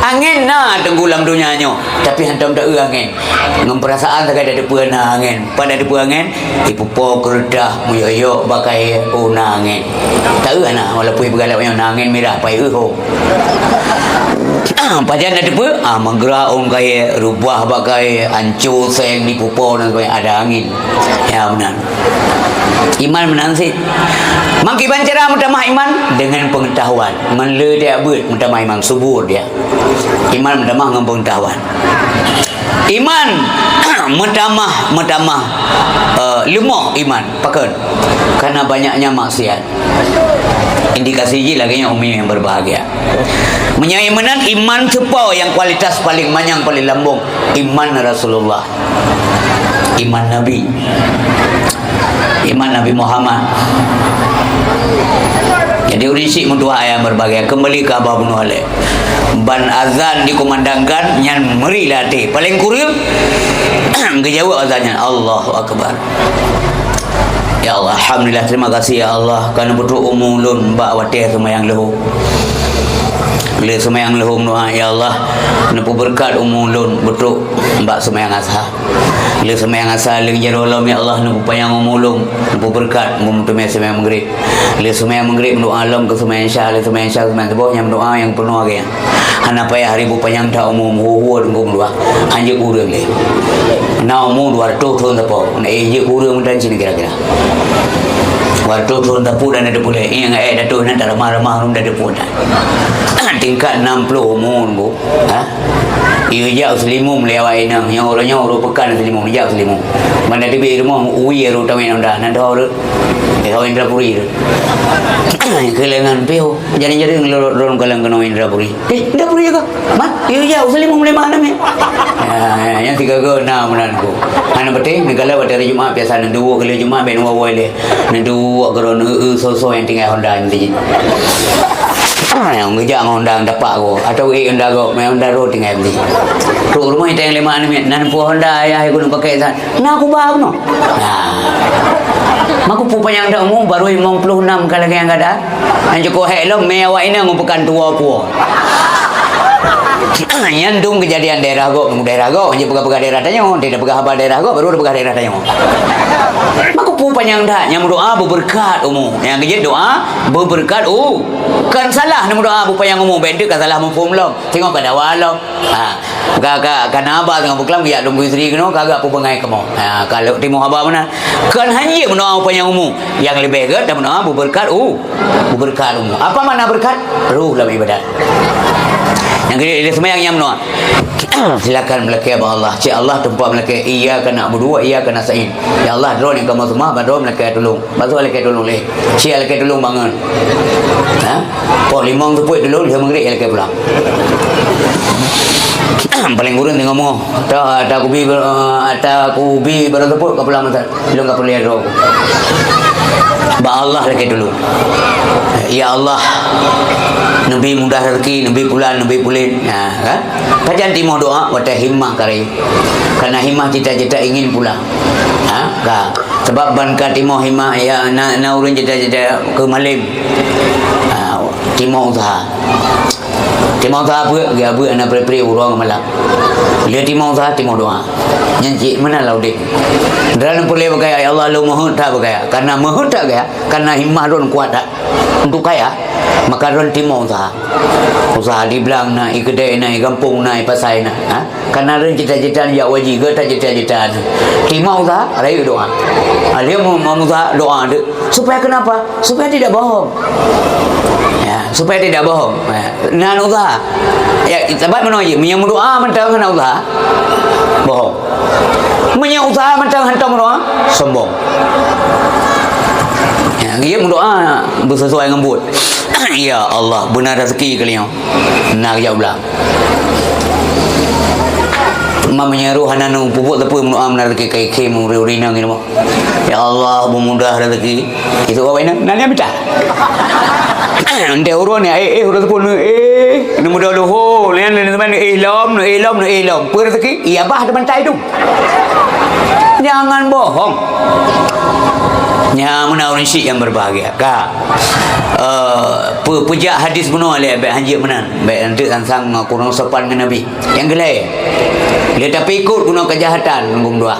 Angin na tenggulam dunianya, tapi hantam tak angin. Dengan perasaan tak ada depan angin. Pada depan angin, ibu po keredah muyoyo bakai angin. Tak na walaupun bergalak yang angin merah pai ho. Pajan ada depan, menggerak kaya rubah bagai hancur sayang di pupo dan sebagainya ada angin. Ya benar. Iman menansi. Mangkiban cara mentamah iman dengan pengetahuan. Menle dia buat mentamah iman subur dia. Iman mentamah dengan pengetahuan. Iman mentamah lemah iman pakan karena banyaknya maksiat. Indikasi je lagi yang umi yang berbahagia. Menyaimanan iman cepau yang kualitas paling manyang paling lambung iman Rasulullah. Iman Nabi. Iman Nabi Muhammad. Jadi urisi mendua ayat berbagai kembali ke Abah Bunuh Alek. Ban azan dikumandangkan nyan meri latih paling kuril kejawab azannya Allahu Akbar. Ya Allah, alhamdulillah, terima kasih ya Allah kerana betul umulun mbak watih semayang lehu. Le semayang lehu doa ya Allah nepu berkat umulun betul mbak semayang asha. Le semayang asha le jarolam ya Allah nepu payang umulun nepu berkat mumtu me semayang maghrib. Le semayang maghrib doa alam ke semayang syah le semayang syah semayang tebo yang doa yang penuh agak. Hana payah ribu payang ta umum huwa ngum dua. Anje kurang le. Na umum 200 thon tapo. Na je kurang dan sini kira-kira. Waktu turun tapu dan ada boleh yang ada tu nanti ramah-ramah rum ada pun tingkat 60 umur bu, ia jauh selimum lewat inang yang orangnya orang pekan selimum jauh selimum mana di rumah uwi orang tahu yang dah nanti orang Indrapuri tu kelengan peo jadi orang kelang kena Indrapuri Indrapuri juga mat ia jauh selimum lewat mana yang 3 ke 6 menanku anak betul negara pada hari Jumaat biasa nanti 2 kali Jumaat ben wawa le nanti 2 kerana so yang tinggal Honda nanti yang kerja Honda dapat ko atau Honda ko mai Honda road tinggal beli tu rumah itu yang 5 ni nan pu Honda ayah aku nak pakai san nak aku bawa no maku pu panjang dah umur baru 56 kalau yang ada an joko hello me awak ini ngupakan tua pu Nyandung kejadian daerah go, daerah go, hanya pegah-pegah daerah tanya, tidak pegah apa daerah go, baru ada pegah daerah tanya. Maka pu panjang dah, yang doa berberkat umum, yang kerja doa berberkat kan salah nama doa bu panjang umum, benda kan salah mufum long, tengok kada walau, kan abah tengok berkelam dia lumbu isteri keno, kagak pu bengai kamu, kalau temu abah mana, kan hanya mendoa panjang umum, yang lebih baik dan mendoa berberkat berberkat umum, apa mana berkat? Ruh dalam ibadat. Yang kedua dia semayang yang mendoa. Silakan melakai Allah. Cik Allah tempat melakai iyyaka na'budu wa iyyaka nasta'in. Ya Allah drone yang kamu semua badro melakai tolong. Batu melakai tolong leh. Cik melakai tolong bangun. Po limong tu puit dulu dia mengerik melakai pulang. Paling kurang tengok mo. Tak kubi berapa pun kau pulang masa. Belum kau perlu adro. Ba Allah lagi dulu. Ya Allah, Nabi mudah rezeki, Nabi pulan, Nabi pulin. Kan? Kajian timur doa, wadah himmah kari. Karena himmah cita-cita ingin pulang. Kan? Sebab banka timur himmah ya na urun cita-cita ke Malim. Timur usaha. Timur usaha apa? Dia apa anak pre-pre urang malam. Dia timur usaha, timur doa. Nyanyi mana laudik. Dalam boleh bergaya ya Allah lu mohon tak bergaya karena mohon tak gaya karena himmah ron kuat tak untuk kaya maka ron timur usaha di belang na kedai na kampung na pasai na karena ron cita-cita ya wajib ke tak cita-cita timur usaha rayu doa dia mau usaha doa supaya kenapa supaya tidak bohong supaya tidak bohong nan usaha ya sebab menoi menyambut doa mentang hana usaha bohong usaha mentang hantam doa sombong dia berdoa bersesuai dengan buat ya Allah benar rezeki kalian nak jawab belah menyeru hananu pupuk tepu mendoa benar rezeki kai murina gitu ya Allah memudah rezeki itu apa ini nanya minta ande urun ya urun pun nemu dulu ho lain teman ilom per rezeki iya bah depan tai tu jangan bohong nya menawar syik yang berbahagia ka pujak hadis bunuh oleh baik hanjir menan baik nanti sang kurang sopan dengan Nabi yang gelai dia tapi ikut guna kejahatan nombor dua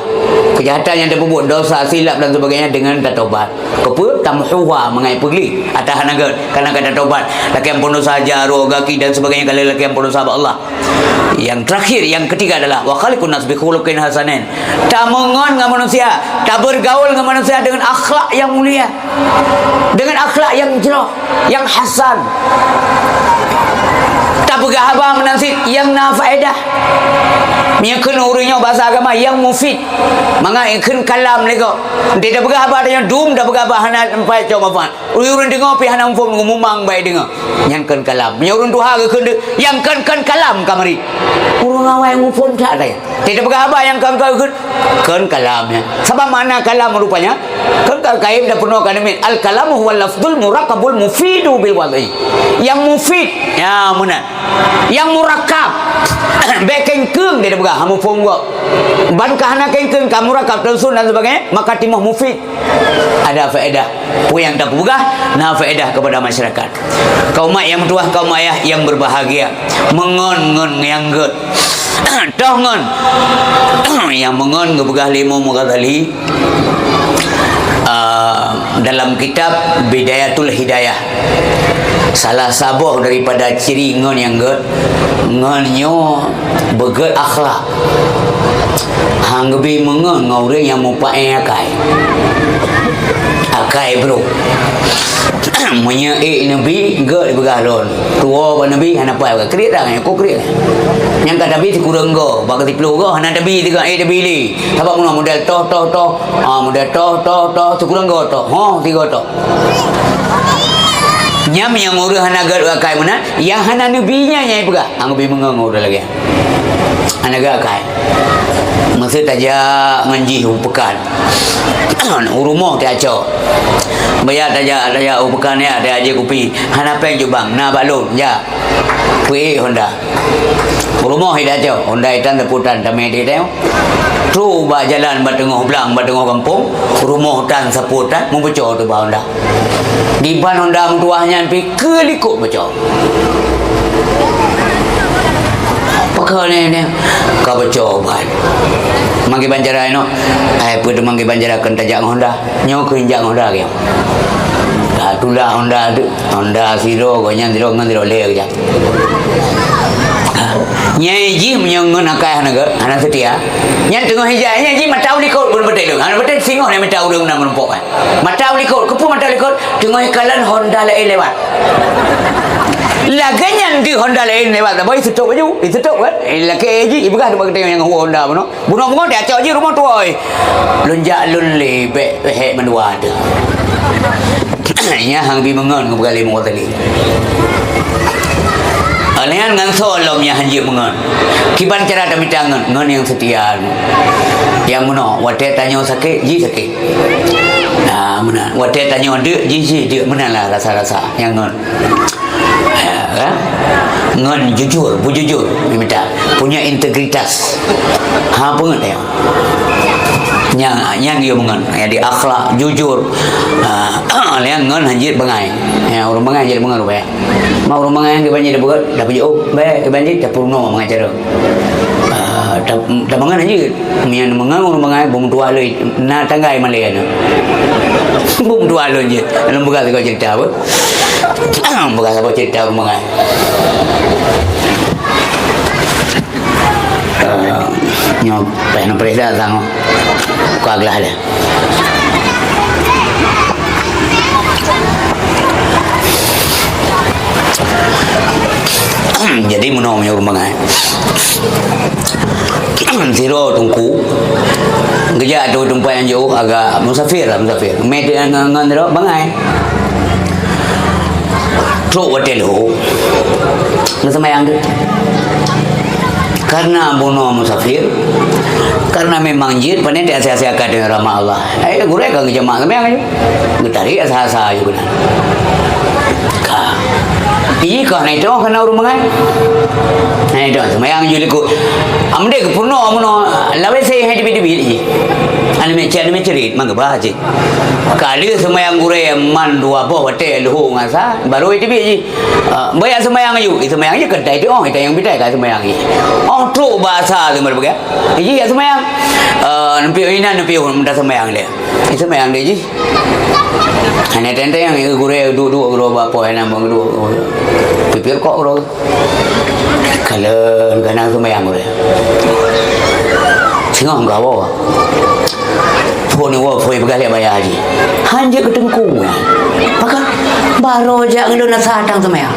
kejahatan yang dia buat dosa silap dan sebagainya dengan tak taubat apa tamhuha mengai pegli atas hanaga karena kata taubat laki yang pun dosa jaru gaki dan sebagainya kalau laki yang pun dosa Allah yang terakhir yang ketiga adalah wa khaliqun nas bi khuluqin hasanin tak mengon dengan manusia tak bergaul dengan manusia dengan akhlak yang mulia dengan akhlak yang jerah yang hasan tak bergahabah menasib yang nafaedah yang kena urutnya bahasa agama yang mufid maka ikan kalam lego dia dah bergahabah dengan dum dah bergahabah hana empat coba fan urun dengar pi hana mufum ngumang baik dengar yang kan kalam yang urun tuha ke kende yang kan kalam kamari urun awai mufum tak ada tidak bergahabah yang kan kalamnya sebab mana kalam rupanya kan kaim dah penuh akademik al kalamu huwal lafdul murakabul mufidu bil wad'i yang mufid ya mana yang murakab beken keung dia bergah hamu fong go ban kahana kengkeung kamu rakab tersun dan sebagainya maka timah mufid ada faedah yang tak bergah nah faedah kepada masyarakat kaum mak yang tua kaum ayah yang berbahagia mengon yang gut toh ngon yang mengon gebegah limo Mughazali dalam kitab Bidayatul Hidayah salah sabuh daripada ciri ngon yang gut ngonyo beget akhlak hanggebi mengon ngau yang mupae akai bro menyai Nabi gak dibegalon tua ba Nabi hana pai ba kriat dah ko kriat yang kata Nabi kurang go ba kati pelu go hana Nabi tiga Nabi li sabab model toh model toh kurang go toh tiga toh nyam yang urus hana gad akai mana yang hana Nabi-nya nyai pega angbi mengangur lagi hana gad akai masa taja nganji pekan urumah dia acok bayar taja pekan ya dia aja kopi hana peng jubang na balon ya kui Honda urumah dia acok Honda itan teputan tame dia teo tu ba jalan ba tengah belang ba tengah kampung rumah tan saputan mu beco tu ba Honda di ban Honda tuahnya pi kelikuk beco kau ni kau bercoba mangki banjara no pu tu mangki banjara kan tajak Honda nyo ke injak Honda ke itulah Honda Zero kau nyan Zero ngan Zero le ke nyai ji menyongon akai hana setia nyan tengah hijau nyai ji matau likot pun betul hana betul singoh ni matau dia nak menumpuk matau likot kepu matau likot tengah kalan Honda lewat laganya di Honda lain lewat boy setok baju setok kan lagi ji ibu kan bagi yang Honda buno buno dia acak ji rumah tu oi lunjak lun lebek he mendua ada nya hang bi mengon ke bekali mo tadi alian ngan solom nya hanji mengon kiban cara demi tangan ngon yang setia yang muno wate tanyo sakit ji sakit mana wate tanyo de ji de mana lah rasa-rasa yang ngon ngon jujur bujujur minta punya integritas pun dia yang dia mengon di akhlak jujur yang ngon hanjit bangai orang bangai jadi mengon rupanya mau orang bangai ke banjir buat dapat baik ke banjir tak purno mengajar tak bangan hanjit mian mengon orang bangai bung tua le na tanggai malai bung tua le je dalam buka kau cerita apa bukan apa cerita rumah nyok pengen periksa tang kau agak ada jadi menong rumah Zero tungku kerja tu tempat yang jauh agak musafir media ngan bangai truk hotel ho semayang tu karena bono musafir karena memang jid panen dia sia-siakan dengan rahmat Allah gurek kan jemaah semayang aja getari asa-asa aja benar kah naik tu kena rumah kan naik tu semayang je liku amde ke purno amuno lawe saya hai debi je ane cerit mangga bahaji kali semayang gure man dua boh hotel ho ngasa baru itu je bayar semayang ayu semayang je kedai tu itu yang bidai ka semayang je truk bahasa tu mereka ji ya semayang nempi ina nempi minta semayang dia semayang dia je ane tente yang gure duduk guru bapa yang nambang duduk pipir kok guru kalau kena semayang gure singa enggak bawa phone wa phone begali bayar haji hanja ketengku maka baru aja ngedo nak sadang semayang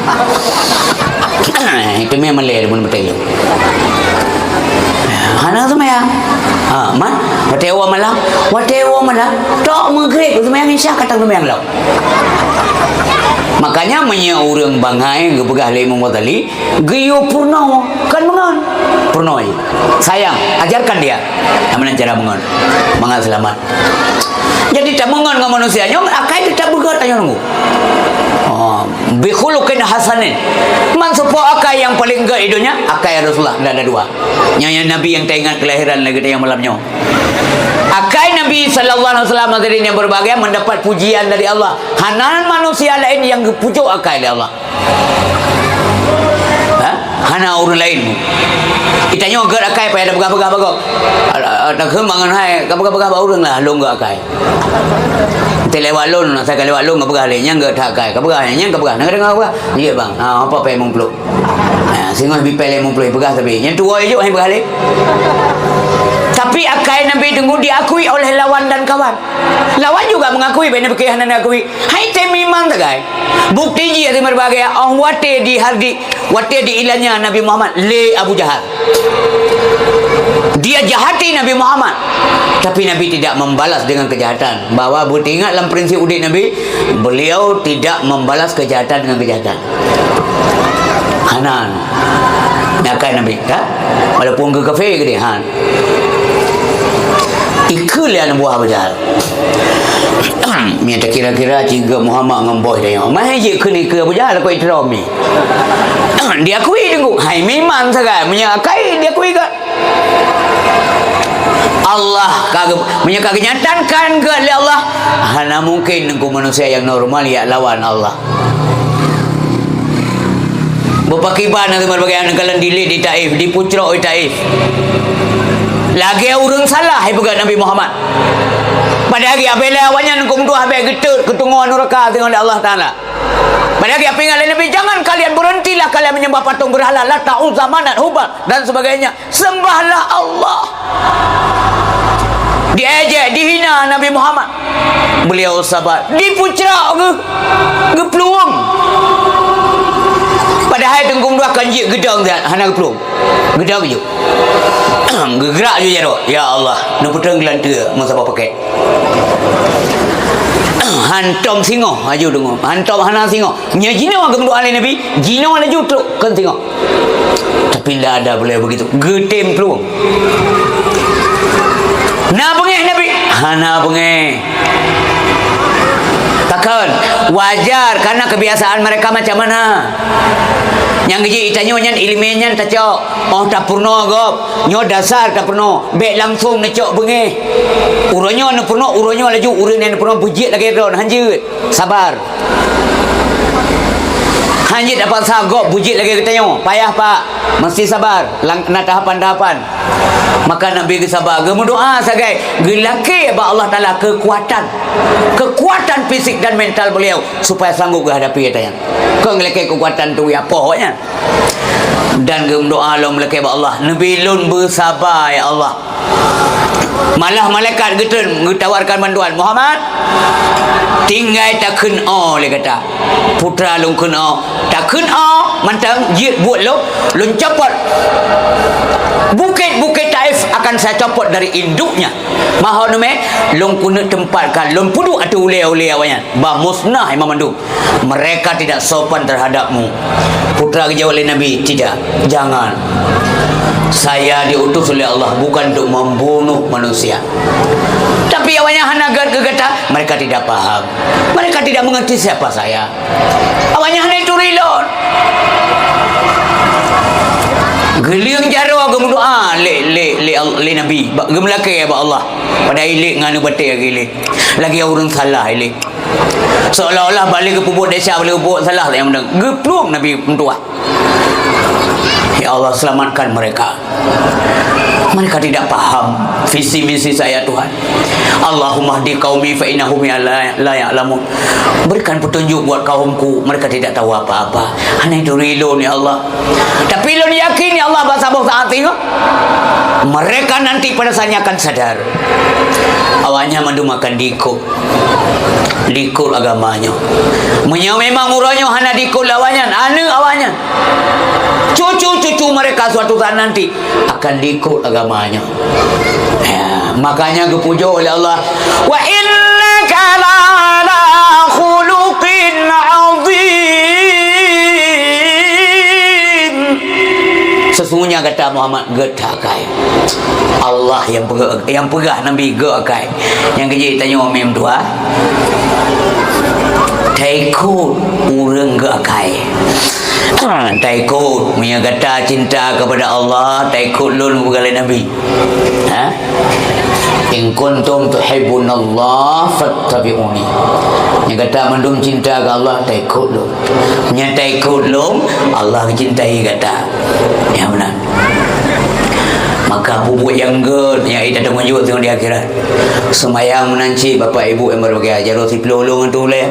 itu memang leh pun betul hana semayang man watewa malah tok maghrib semayang isya katang semayang law makanya orang bangai gebegah lemu modali giyo purno kan mengon purno sayang ajarkan dia namanya cara mengon mangal selamat jadi tak mengon dengan manusia nyong akai tak begat tanya nunggu bikhulukin hasanin man sepo akai yang paling enggak idonya akai Rasulullah tidak ada dua yang Nabi yang teringat kelahiran lagi yang malamnya akai Nabi sallallahu alaihi wasallam yang berbahagia mendapat pujian dari Allah hanan manusia lain yang pujuk akai dari Allah hana orang lain kita nyoga akai payah ada begah-begah bagok ada kembangan hai begah-begah orang lah long gak akai telewat lon saya lewat lon gak begah lain yang gak tak akai begah yang gak begah dengar begah iya bang apa payah mempeluk singos bipel mempeluk begah tapi yang tua je hai begah lain tapi akai Nabi tunggu diakui oleh lawan dan kawan lawan juga mengakui benar berkehanan akui hai temimang tagai bukti ji ada berbagai wate di hardi wate di ilahnya Nabi Muhammad le Abu Jahal dia jahati Nabi Muhammad tapi Nabi tidak membalas dengan kejahatan bahwa bukti ingat dalam prinsip udik Nabi beliau tidak membalas kejahatan dengan kejahatan hanan akai Nabi tak walaupun ke kafe ke dia ikut lian buah berjalan minta kira-kira jika Muhammad ngemboh dia mai je kini ke berjalan kau iteram ni dia akui tunggu hai memang sangat menyakai dia akui ke Allah kagak menyaka kenyataan ke Allah hana mungkin engkau manusia yang normal ya lawan Allah Berpakiban nanti berbagai anak kalian dilit di Taif, dipucrok di Taif. Lagi urang salah hai pegat Nabi Muhammad. Pada hari apabila awaknya hukum tu habis getut ketunguan neraka dengan Allah Taala. Pada hari apabila Nabi, jangan kalian berhentilah kalian menyembah patung berhala, Lata, Uzza, Manat, Hubal dan sebagainya. Sembahlah Allah. Diejek, dihina Nabi Muhammad. Beliau sabar. Dipucrak ke peluang. Padahal tengkung dua kanjik gedang dia hana ke peluang. Gedang je. Gerak je jaro. Ya Allah, nu puteng gelanta masa apa pakai. Hantam singo aju dengo. Hantam hana singo. Nya jino ke doa Nabi, jino laju truk kan singo. Tapi la ada boleh begitu. Getem peluang. Na bengeh Nabi. Hana bengeh. Takkan wajar karena kebiasaan mereka macam mana. Yang geji itanyo nyan ilmiahnya tak cok. Oh tak purno gop. Nyo dasar tak purno. Bek langsung nak cok bengeh. Uronyo nak purno, uronyo laju urun yang purno bujit lagi ron hanjut. Sabar. Hanjit dapat sagop bujit lagi katanya. Payah pak. Mesti sabar. Nak tahapan-tahapan. Maka Nabi sabar. Gemu doa sagai. Gelaki ba Allah Taala kekuatan fisik dan mental beliau supaya sanggup menghadapi katanya. Kau ngelaki kekuatan tu ya pokoknya. Dan gemu doa lo melaki ba Allah. Nabi lun bersabar ya Allah. Malah malaikat getun tawarkan bantuan. Muhammad tinggal tak kena le kata. Putra lung kena tak kena mantang jit buat lo lun copot. Bukit-bukit Taif akan saya copot dari induknya. Maha nume lung kuna tempatkan lun pudu atu ule-ule awanya. Ba musnah imam mandu. Mereka tidak sopan terhadapmu. Putra jawab oleh Nabi, tidak. Jangan. Saya diutus oleh Allah bukan untuk membunuh manusia. Tapi awalnya hanagar kegata, mereka tidak paham. Mereka tidak mengerti siapa saya. Awalnya hanya itu rilon. Geliung jaro agam doa le Nabi. Gemelake ya Allah. Pada ilik nganu batik lagi. Lagi orang salah ilik. Seolah-olah balik ke pupuk desa boleh pupuk salah tak yang menang. Geplung Nabi mentua. Ya Allah selamatkan mereka. Mereka tidak paham visi misi saya Tuhan. Allahumma hdi qaumi fa innahum la ya'lamun. Berikan petunjuk buat kaumku, mereka tidak tahu apa-apa. Hanya itu rilon ya Allah. Tapi lo yakin ya Allah basabah saat ini. Mereka nanti pada saatnya akan sadar. Awalnya mandu makan dikul agamanya. Memang uranya hanya dikul awalnya, awalnya. Cucu-cucu mereka suatu saat nanti akan dikul agamanya. Ya, makanya kepuja oleh Allah. Wa innaka la'ala khuluqin 'azim. Sesungguhnya kata Muhammad getakai. Allah yang pegah Nabi getakai. Yang kerja tanya Umim dua. Taikut urang getakai. Taikut punya kata cinta kepada Allah, taikut lun bergalai Nabi. In kuntum tuhibbunallah fattabi'uni. Yang kata mendung cinta ke Allah, taikut lun. Punya taikut lun, Allah cintai kata. Ya benar. Maka bubuk yang ged yang kita tengok juga tengok di akhirat. Semayang menanci bapa ibu yang berbagai ajar si pelolong tu boleh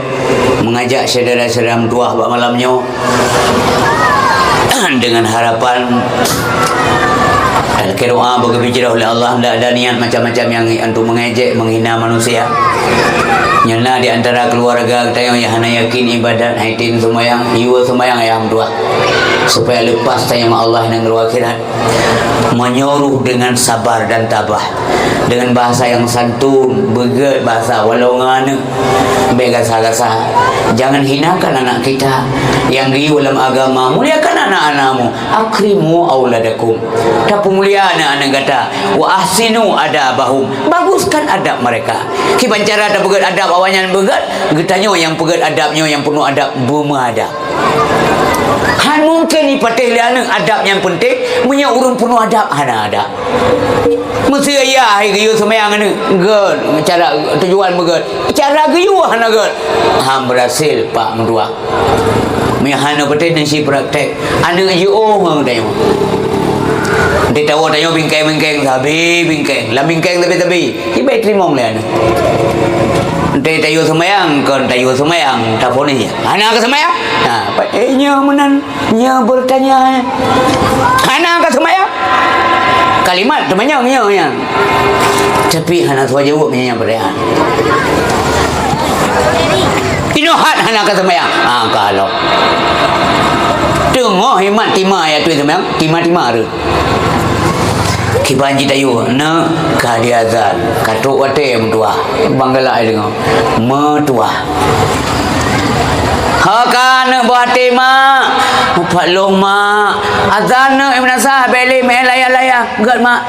mengajak saudara-saudara tua buat malamnya dengan harapan dan doa bergembira oleh Allah. Tidak ada niat macam-macam yang untuk mengejek menghina manusia. Nyana di antara keluarga kita yang hanya yakin ibadat haitin semayang jiwa semayang ayam dua supaya lepas tanya Allah dan akhirat. Menyuruh dengan sabar dan tabah, dengan bahasa yang santun, beget bahasa walongan, begasa-gasa. Jangan hinakan anak kita yang di dalam agama. Muliakan anak-anakmu. Akrimu auladakum. Tapi mulia anak-anak kata wa ahsinu adabahum. Baguskan adab mereka. Kiban cara ada beget adab awalnya beget, getanya yang peget adabnya yang penuh adab bermadab. Han mungkin ni patih liana adab yang penting, punya urun penuh adab hana adab. Mesti ayah gayu semayang ni ged cara tujuan beget. Cara gayu hana ged. Ham berhasil Pak Mendua. hana betul nasi praktek anu je orang tanya dia tahu tanya bingkai sabi bingkai lah bingkai tapi dia baik terima oleh anak dia tayu semayang kan tayu semayang tak boleh anak ke semayang nya menan nya bertanya anak ke semayang kalimat temannya nya tapi anak tua jawab nya berian inohat anak ke semayang kalau tengok himat timah ya tu semayang timah tu kibanji tayu na kadiazan katuk wate mentua banggala dengo mentua hakan buate ma palong ma azan ibn sah beli melaya gat ma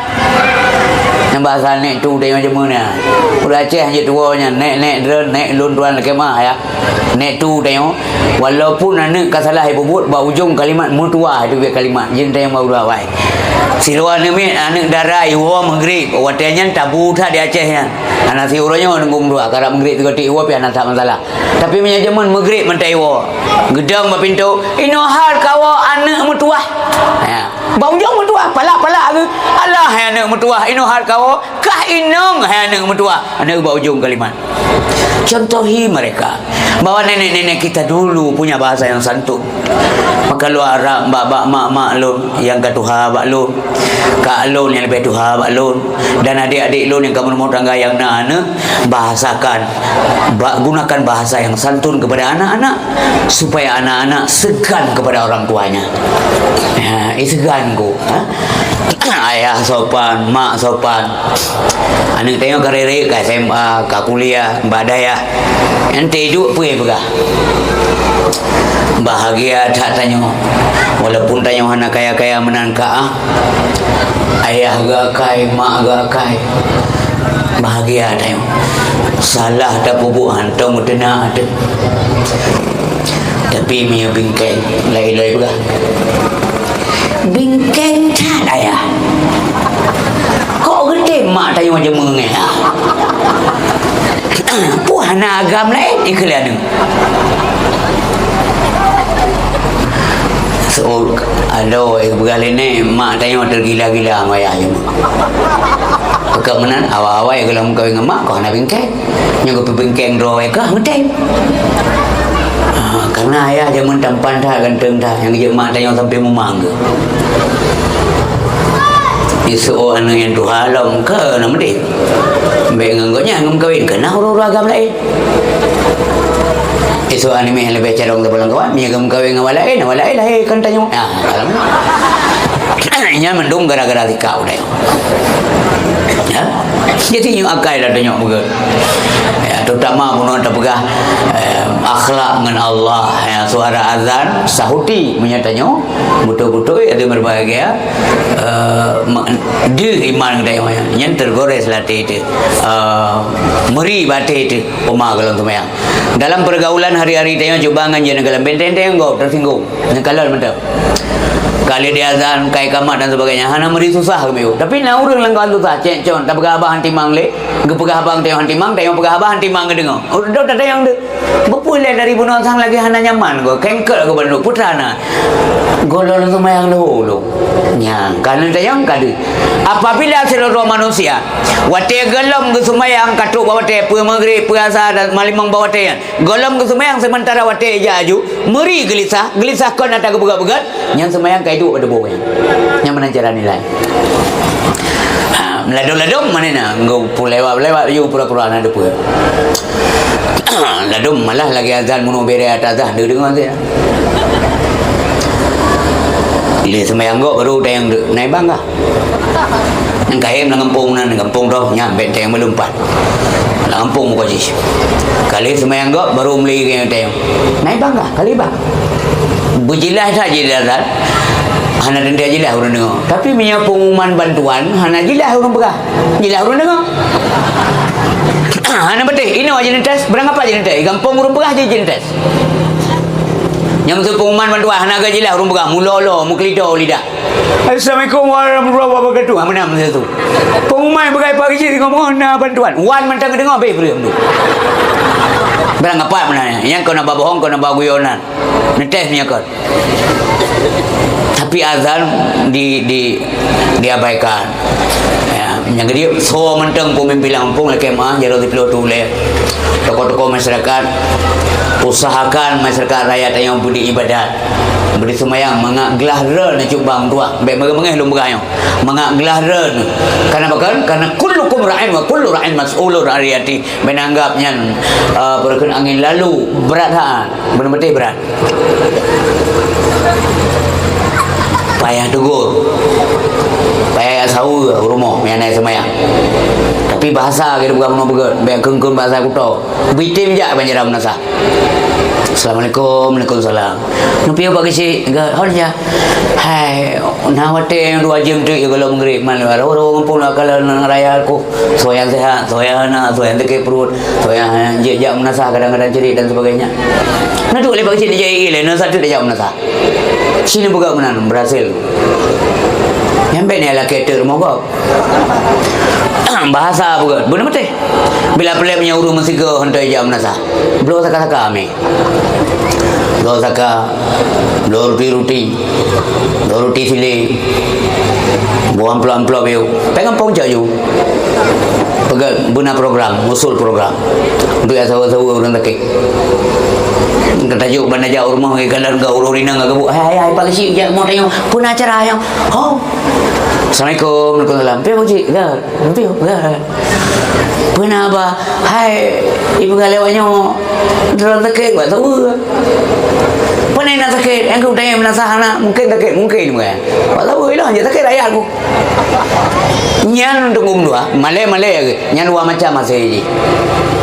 bahasa nek tu dia macam mana udah Aceh je tuanya nek lun tuan ke mah ya nek tu dia walaupun anak kasalah ibu buat ba ujung kalimat mutua itu dia kalimat jen dia mau rawai siluan ni anak darai wa maghrib watanya tabu tha di Aceh nya anak si uronya nunggung dua karena maghrib tu ti wa pi anak tak masalah tapi punya zaman maghrib mentai wa gedang ba pintu ino hal kawa anak mutua ya ba ujung mutua pala Allah anak mutua ino hal kawa kah inong anak mutua anak ba ujung kalimat contohi mereka bahwa nenek-nenek kita dulu punya bahasa yang santun maka lu Arab bak mak lun yang ke tuha bak lun kak lun yang lebih tuha bak lun dan adik-adik lun yang kamu rumah tangga yang nak bahasakan gunakan bahasa yang santun kepada anak-anak supaya anak-anak segan kepada orang tuanya segan ku ayah sopan mak sopan anak tengok karir ke SMA ke kuliah badaya ente duk pergi pegah bahagia tak tanya walaupun tanya anak kaya-kaya menangka ayah gak kai mak gak kai bahagia tanya salah tak bubuk hantar mudena ada tapi punya bingkai lain-lain pegah bingkai tak ayah kok gede mak tanya macam mengeh puhana agam lain ikhlas so alo begali ni mak tanya tergila-gila sama ayah je kau menan awal-awal kalau kau dengan mak kau nak bingkai yang kau bingkai dua kau betul karena ayah dia mentampan dah ganteng dah yang dia mak tanya sampai memangga isu anak yang tu halam ke nama dia baik nganggonya ngam kawin kena huru-huru agam lain isu anime yang lebih cadong terpulang kawan minyak ngam kawin ngam lain lah kan tanya kalau ini mendung gara-gara tikau dah ya jadi yang akai dah tanya bukan ya terutama pun tak pegah akhlak dengan Allah ya suara azan sahuti menyatanya betul-betul itu berbahagia dia iman dia yang tergores latih itu meri batik itu umah kalau tu mayang dalam pergaulan hari-hari dia coba ngaji dalam benteng tengok tersinggung kalau macam kali dia azan kai kamat dan sebagainya hana meri susah kami tapi na urang langgan tu tak cek tak pegah abah hantimang le gepegah abang tengok hantimang pegah abah hantimang ke dengar udah tak yang de bepulai dari bunuh sang lagi hana nyaman go kengkel ke banduk putrana golol tu mayang dulu nya kan tayang kadu apabila seluruh manusia wate gelom ke sumayang katuk bawate pu maghrib puasa dan malimang bawate golom ke sumayang sementara wate jaju meri gelisah kon ada ke begat-begat yang sumayang hidup pada bawah yang mana cara nilai ladum mana nak engkau lewat you pura-pura ada apa ladum malah lagi azan muno bere atas dah dengar saya ile semayang go baru ada yang naik bangga yang kaim nang kampung dah nyampe tayang melumpat kampung muka jis kali semayang go baru beli yang tayang naik bangga kali bang berjilah saja dah hana denda jilah orang dengar tapi punya pengumuman bantuan hana jilah orang pegah jilah orang dengar hana betul ini wajib tes berang apa je tes kampung orang pegah je tes Yang tu pengumuman bantuan hana gaji lah urung pegang mula-mula muklido lidah. Assalamualaikum warahmatullahi wabarakatuh. Mana masa tu? Pengumuman berkait pagi ni ngomong nak bantuan. Wan mentang dengar baik beri tu. Barang apa mana? Yang kau nak bohong, kau nak guyonan. Netes punya kau. Tapi azan diabaikan. Ya, yang dia so mentang pemimpin Lampung lagi mah jaro di Pulau Tule. Tokoh-tokoh masyarakat usahakan masyarakat rakyat yang budi ibadat budi semayang mangak gelahra na cubang tua baik mengeh lumbrahnya mangak gelahra karena bahkan karena kullukum ra'in wa kullu ra'in mas'ulun ra'iyati menanggapnya perken angin lalu berat ha benar-benar berat payah tegur payah sawu rumah yang naik semayang tapi bahasa kita bukan benar-benar baik kengkun bahasa kuto bitim je banjir menasa. Assalamualaikum, Waalaikumsalam. Nupiyo bagi si, harja. Hai, nawate 2 jam tu kalau mengrip mana orang pun kalau raya aku soyan sehat, soyan tekek perut, soyan jejak menasa kadang-kadang cerit dan sebagainya. Nah tu boleh bagi si dia ile, nah satu dia menasa. Sini buka menan berhasil. Yang ni adalah cater mogok. Bahasa bukan benar betul. Bila pelak punya urus mesti ke hentai jam nasa. Belum saka-saka kami. Belum saka. Belum roti-roti. Belum roti sili. Buang pelan-pelan biu. Pengen pong jaju. Pegang guna program, usul program. Untuk yang sawa-sawa orang takik. Tajuk mana jauh rumah kalau enggak ururina enggak gebuk. Hai pagi si jak mau tanya pun acara yang. Oh. Assalamualaikum warahmatullahi wabarakatuh. Pio ji, dah. Pio, dah. Pun apa? Hai, ibu galewanya dalam takik buat tahu. Pun nak takik, yang kau tanya menasahana mungkin takik mungkin bukan. Buat tahu lah, je takik rakyat aku. Nyan untuk dua, malai lagi. Nyan dua macam masih ji.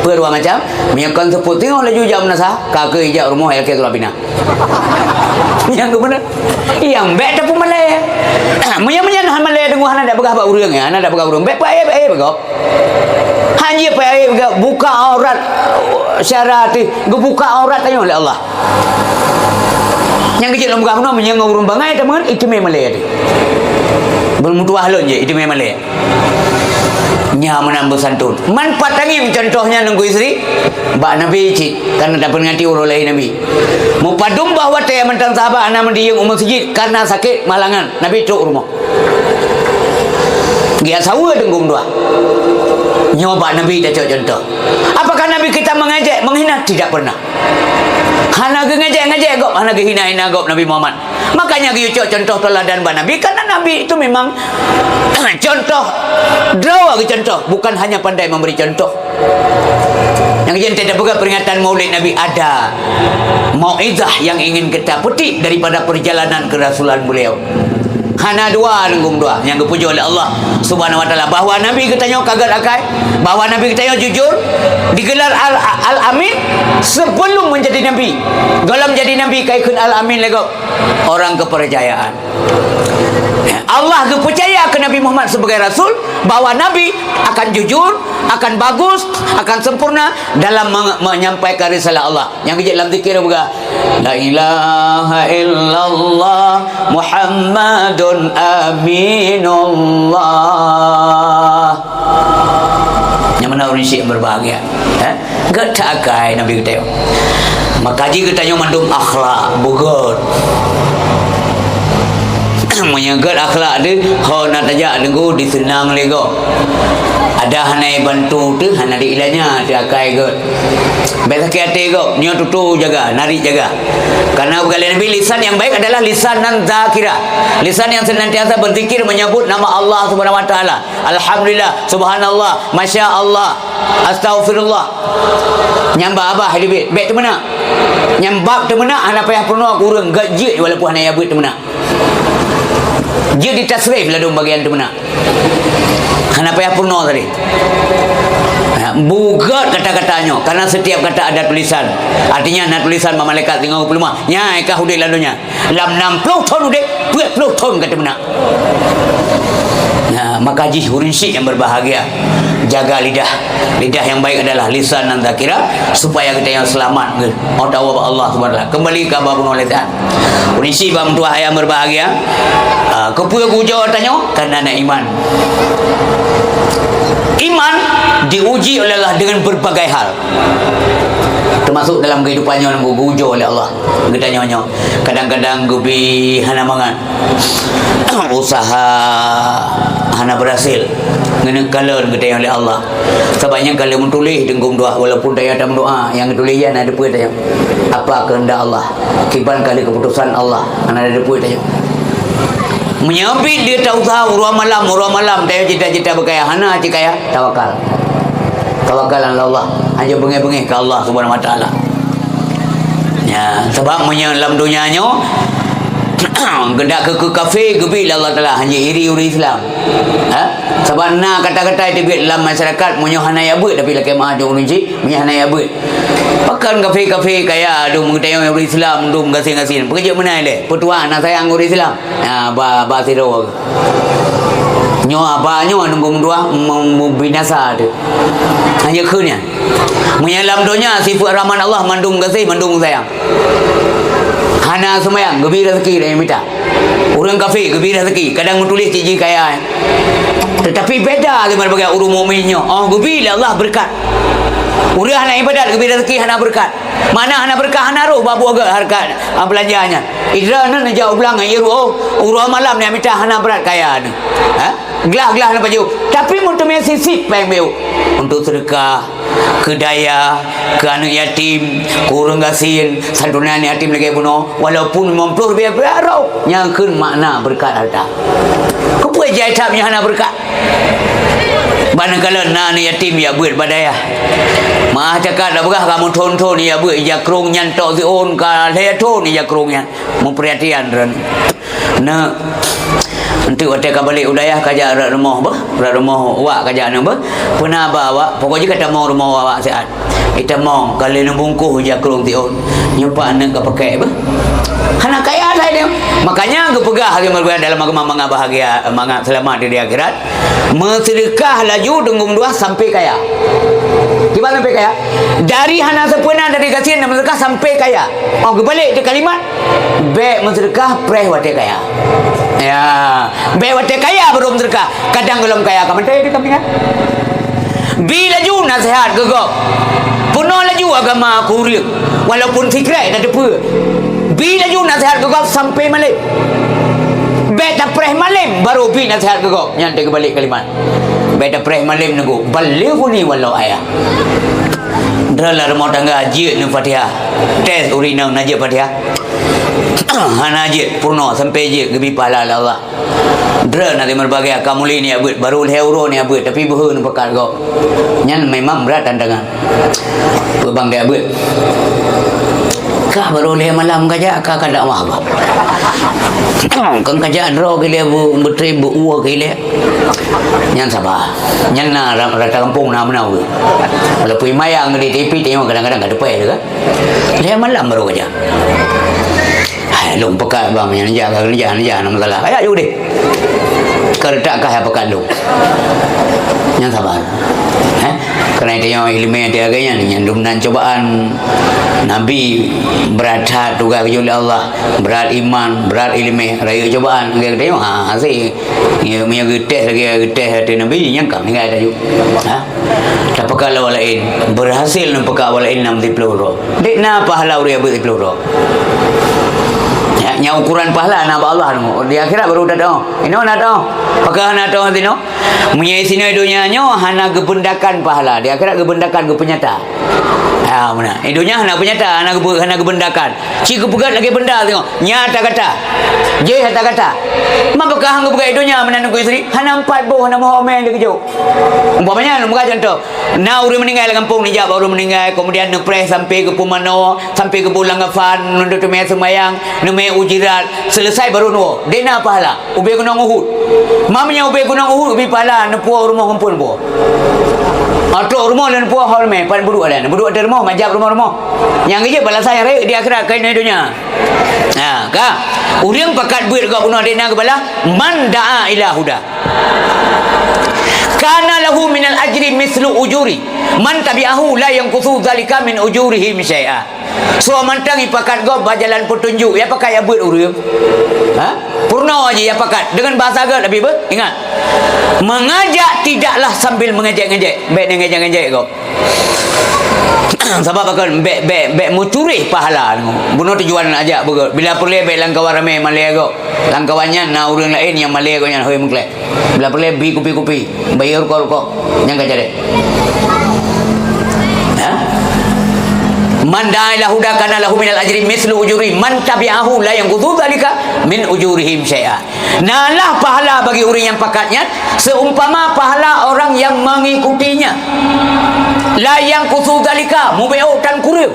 Dua macam, menyakan seput tengok laju jam nasa, kakak ijak rumah yang kita bina. Yang ke mana? Yang baik tapi malai. Menyan malai dengan anak dak begah bak urang ya, anak dak begah urang. Baik baik begop. Hanya baik begop buka aurat syarat tu, buka aurat tanya oleh Allah. Yang kecil lembah kuno menyang urang bangai teman itu memang malai tu. Bermutuah lon je itu memang malai. Nya menambah santun. Manfaat angin contohnya nunggu istri. Mbak Nabi cik karena dapat nganti oleh Nabi. Mu padum bahwa teh mentang sahabat anak mendiang umur sejid karena sakit malangan. Nabi cuk rumah. Dia sawa dengung dua. Nyoba Nabi dah contoh. Apakah Nabi kita mengajak menghina? Tidak pernah. Hana ke ngajak gop, hana ke hina gop Nabi Muhammad. Makanya dia contoh teladan Nabi karena Nabi itu memang contoh draw ke contoh, bukan hanya pandai memberi contoh. Yang kita tidak buka peringatan Maulid Nabi ada mauizah yang ingin kita petik daripada perjalanan kerasulan beliau. Hana dua nunggung dua yang dipuji oleh Allah Subhanahu wa taala bahwa Nabi katanya kagak akai, bahwa Nabi katanya jujur, digelar Al-Amin sebelum menjadi nabi. Dalam menjadi nabi kaikun Al-Amin lego orang kepercayaan. Allah kepercaya ke Nabi Muhammad sebagai rasul, bahwa Nabi akan jujur, akan bagus, akan sempurna dalam menyampaikan risalah Allah. Yang kejap dalam zikir juga la ilaha illallah Muhammadun aminullah. Yang mana orang Syekh berbahagia. Gak tak akai Nabi kita. Maka jika kita mandum akhlak bugut. Menyegat akhlak dia, kau nak tajak dengu disenang lego. Ada hanai bantu tu, hana di ilahnya dia akai kot. Baik sakit hati kot, nyo tutu jaga, narik jaga. Karena kalian Nabi lisan yang baik adalah lisan nan zakira. Lisan yang senantiasa berzikir menyebut nama Allah Subhanahu wa taala. Alhamdulillah, subhanallah, masya-Allah, astaghfirullah. Nyamba abah lebih baik tu mana? Nyambak tu mana? Hana payah penuh kurang gaji walaupun hana ya buat tu mana? Dia ditasrif lah dong bagian tu mana. Kenapa ya purno tadi? Bugat kata-katanya karena setiap kata ada tulisan. Artinya ada tulisan malaikat tengok peluma. Nya ikah hudai lalunya. Lam 60 ton hudai, 20 ton kata mana. Nah, maka jih hurinsi yang berbahagia. jaga lidah. Lidah yang baik adalah lisan dan zakira, supaya kita yang selamat Allah Subhanahu wa taala. Kembali ke bab nolatan. Unisi bab tua ayam berbahagia. Kepua gujo tanya karena iman. Iman diuji oleh Allah dengan berbagai hal, termasuk dalam kehidupannya yang gujo oleh Allah. Kita nyonya kadang-kadang gubi hana mangan usaha hana berhasil ngenekalan kita oleh Allah. Sebabnya kalau menulis denggung doa, walaupun daya dalam doa yang tulisan ada pun tanya apa kehendak Allah, kiban kali keputusan Allah ada pun tanya menyabit dia tak usaha urang malam dia cita-cita berkaya hana cikaya tawakal Allah, hanya bengih-bengih ke Allah Subhanahu wa taala. Ya, sebab dalam dunianya gendak ke kafe gebil Allah taala hanya iri uri Islam. Sebab na kata-kata itu dalam masyarakat munyo hana ya but tapi laki mah jong runci munyo hana ya but. Pakan kafe-kafe kaya adu mengetahui uri Islam dum gasing-gasing. Pekerja mana le? Petua nak sayang uri Islam. Ba siro. Nyo apa nyo nunggu dua membinasa tu. Hanya kheunya. Menyalam donya sifat rahman Allah mandung kasih mandung sayang. Hana semayang gebi rezeki dia minta. Orang kafir gebi rezeki kadang menulis ciji kaya. Tetapi beda dengan bagai orang mukminnya. Gebi Allah berkat. Urang hana ibadat gebi rezeki hana berkat. Mana hana berkat hana roh babu agak harkat belanjanya. Idra na jauh belang iru urang malam ni minta hana berat kaya ni. Gelah-gelah nak baju. Tapi untuk sisip peng meu untuk sedekah, ke daya, ke anak yatim, ke orang gasin, santunan yatim lagi bunuh, walaupun 50 lebih berarau, nyangkeun makna berkat harta. Kepuai jahit hana berkat. Manakala na ni yatim ya buat badaya. Mah cakap dah berah kamu thon ya buat ya krong nyan tok si on ka le thon ya krong nyan. Memperhatian ren. Na untuk hotel balik udayah kajak rumah bah, rumah awak kajak nak bah. Pernah bawa, pokoknya kata mau rumah awak sihat. Kita mau kalau nak bungkus je kerong tion, nyumpa anak ke pakai bah. Hana kaya lah dia. Makanya aku pegah hari malam dalam agama manga bahagia, manga selamat di akhirat. Bersedekah laju denggung dua sampai kaya. Gimana sampai kaya? Dari hana sepena dari kasihan dan bersedekah sampai kaya. Kebalik dia kalimat. Baik bersedekah preh wate kaya. Ya, baik wate kaya belum bersedekah. Kadang belum kaya kamu tahu di kambingan. Bila laju nasihat gegok. Penuh laju agama kurir. Walaupun fikrai tak ada apa. Bila laju nasihat gegok sampai malam. Baik tak preh malam baru bi nasihat gegok. Nyantai kebalik kalimat. Baik tak preh malam nunggu. Balighuni walau ayah. Dalam rumah tangga ajit ni Fatihah. Tes urinang najib Fatihah. Hana ajit purno sampai je gebi pahala Allah. Dra nanti berbagai akamuli ni abut baru euro ni abut tapi behun pekat kau. Nyan memang berat tantangan. Bang dia abut. Kah baru le malam kaja kah kada mah ba. Kang kaja dro ke le betri buua ke le. Nyan sabar. Nyan na rata kampung na menau. Kalau pergi mayang di TV tengok kadang-kadang kada pai ke. Le malam baru kaja. Hai long pekat bang yang kerja nama masalah. Ayak jauh deh. Kereta kah pekat lu. Yang sabar. Kerana itu yang ilmu dia agaknya ni yang dumnan cobaan Nabi berat hat juga oleh Allah, berat iman, berat ilmu, raya cobaan dia tengok hasil dia punya geteh hati Nabi yang kami enggak ada juga. Tak kalau lain berhasil nampak walain 60 roh. Dek na pahala dia 30 roh. Yang ukuran pahala nak Allah di akhirat baru datang. Ini nak datang. Pakai nak datang sini. Menyai sini dunia nyo hana gebendakan pahala. Di akhirat gebendakan gepenyata. Mana? Dunia hana penyata, hana gebendakan. Cik kepegat lagi benda tengok. Nyata kata. Je kata. Mapakah hang kepegat dunia menandu isteri? Hana 4 buah hana mau main dia kejuk. Umpamanya muka contoh. Na urang meninggal kampung ni baru meninggal kemudian nepres sampai ke Pumano, sampai ke Bulang Afan, nunduk temai semayang, nemai ujirat, selesai baru no. Dena pahala. Ubi gunung Uhud. Mamanya ubi gunung Uhud ubi pahala nepua rumah kumpul po. Atau rumah dan puah horme pan buduk ada. Buduk ada rumah majap rumah-rumah. Yang kerja balasan yang raya di akhirat kain dunia. Kah? Urang pakat buat kau bunuh dena kepala man da'a ila huda. kana lahu minal ajri mislu ujuri man tabi'ahu la yanqusu dzalika min ujurihim syai'a. So mantang ipakat go berjalan petunjuk ya pakai abut urang. Purna aja ya pakat dengan bahasa agak lebih ber. Ingat. Mengajak tidaklah sambil mengejek-ngejek. Baik dengan ngejek-ngejek kau. Sebab akan bek mucuri pahala. Bunuh tujuan ajak begot. Bila perlu bek langkawan ramai malai kau. Langkawannya na urang lain yang malai kau yang hoi mengklek. Bila perlu bi kupi-kupi. Bayar kau yang kau jadi. Man da'a huda kana lahu minal ajri mislu ujuri man tabi'ahu la yanqutu dzalika min ujurihim syai'a. Nalah pahala bagi orang yang pakatnya seumpama pahala orang yang mengikutinya. La yanqutu dzalika mubi'utan kurang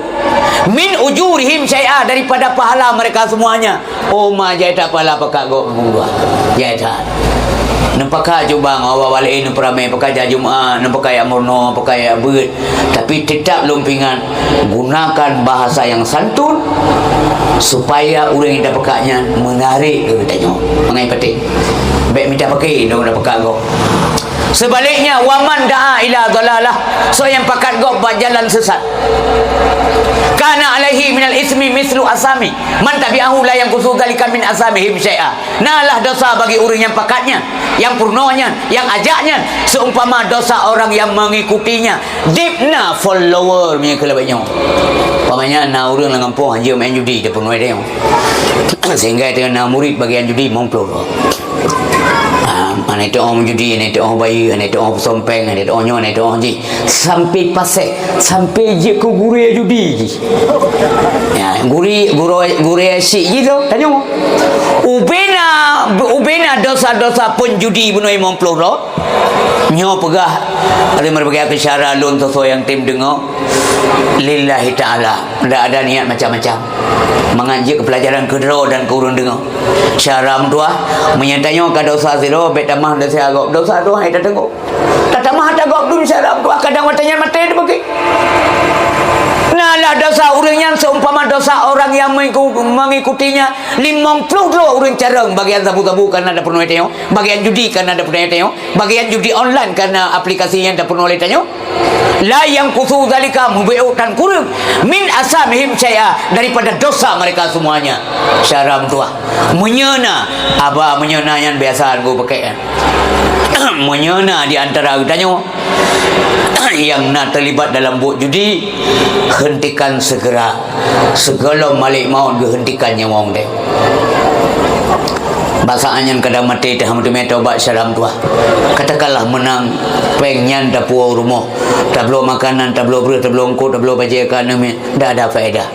min ujurihim syai'a, daripada pahala mereka semuanya. Oh ma jaita pahala pakak go munggu. Jaita. Nampakah coba awal balik ini peramai pakai Jumaat, nampakah murno, pakai beut, tapi tetap lumpingan gunakan bahasa yang santun supaya orang yang dapatnya menarik dia tanya. Mengai penting. Baik minta pakai dah dapat kau. Sebaliknya waman da'a ila dhalalah, so yang pakat go berjalan sesat. Kana alaihi minal ismi mislu asami man tabi'ahu la yanqusu dzalika min asamihim syai'a. Nalah dosa bagi orang yang pakatnya, yang purnanya, yang ajaknya seumpama dosa orang yang mengikutinya. Dipna follower punya kelebanya. Pamanya na orang lang kampung hanya main judi dia pun dia. Sehingga dia na murid bagian judi momplo. Anak itu orang judi, anak itu orang bayi, anak itu orang sompeng, anak itu orang nyon, anak itu orang ji. Sampai pasal, sampai je ke guru judi. Ya, guru asyik je tu, tanya. Ubena dosa-dosa pun judi bunuh imam peluru. Nyo pegah, ada mereka kesyara lun sesuai yang tim dengar. Lillahi ta'ala. Tak ada niat macam-macam. Mengajak pelajaran kedua dan kurun dengar. Syaram tua menyatanya ke dosa zero bet tamah dah saya agak dosa tua kita tengok tak tamah tak agak dun syaram tua kadang matanya mati dia bagi. Nalah dosa orang yang seumpama dosa orang yang mengikutinya 52 orang carang bagian sabu-sabu karena ada penuh tanya, bagian judi karena ada penuh tanya, bagian judi online karena aplikasi yang ada penuh tanya. La yang kusu zalika mubi'utan kurang min asamihim syai'a, daripada dosa mereka semuanya. Syaram tua menyena apa menyena yang biasa aku pakai menyena di antara tanya yang nak terlibat dalam buat judi, hentikan segera segala malik maut hentikan nyawang dia. Bahasanya kadang mati dah mati taubat syaram tua. Katakanlah menang pengen dapur rumah, tak belum makanan, tak belum berat, tak belum angkut, tak belum bajakan, dah ada faedah.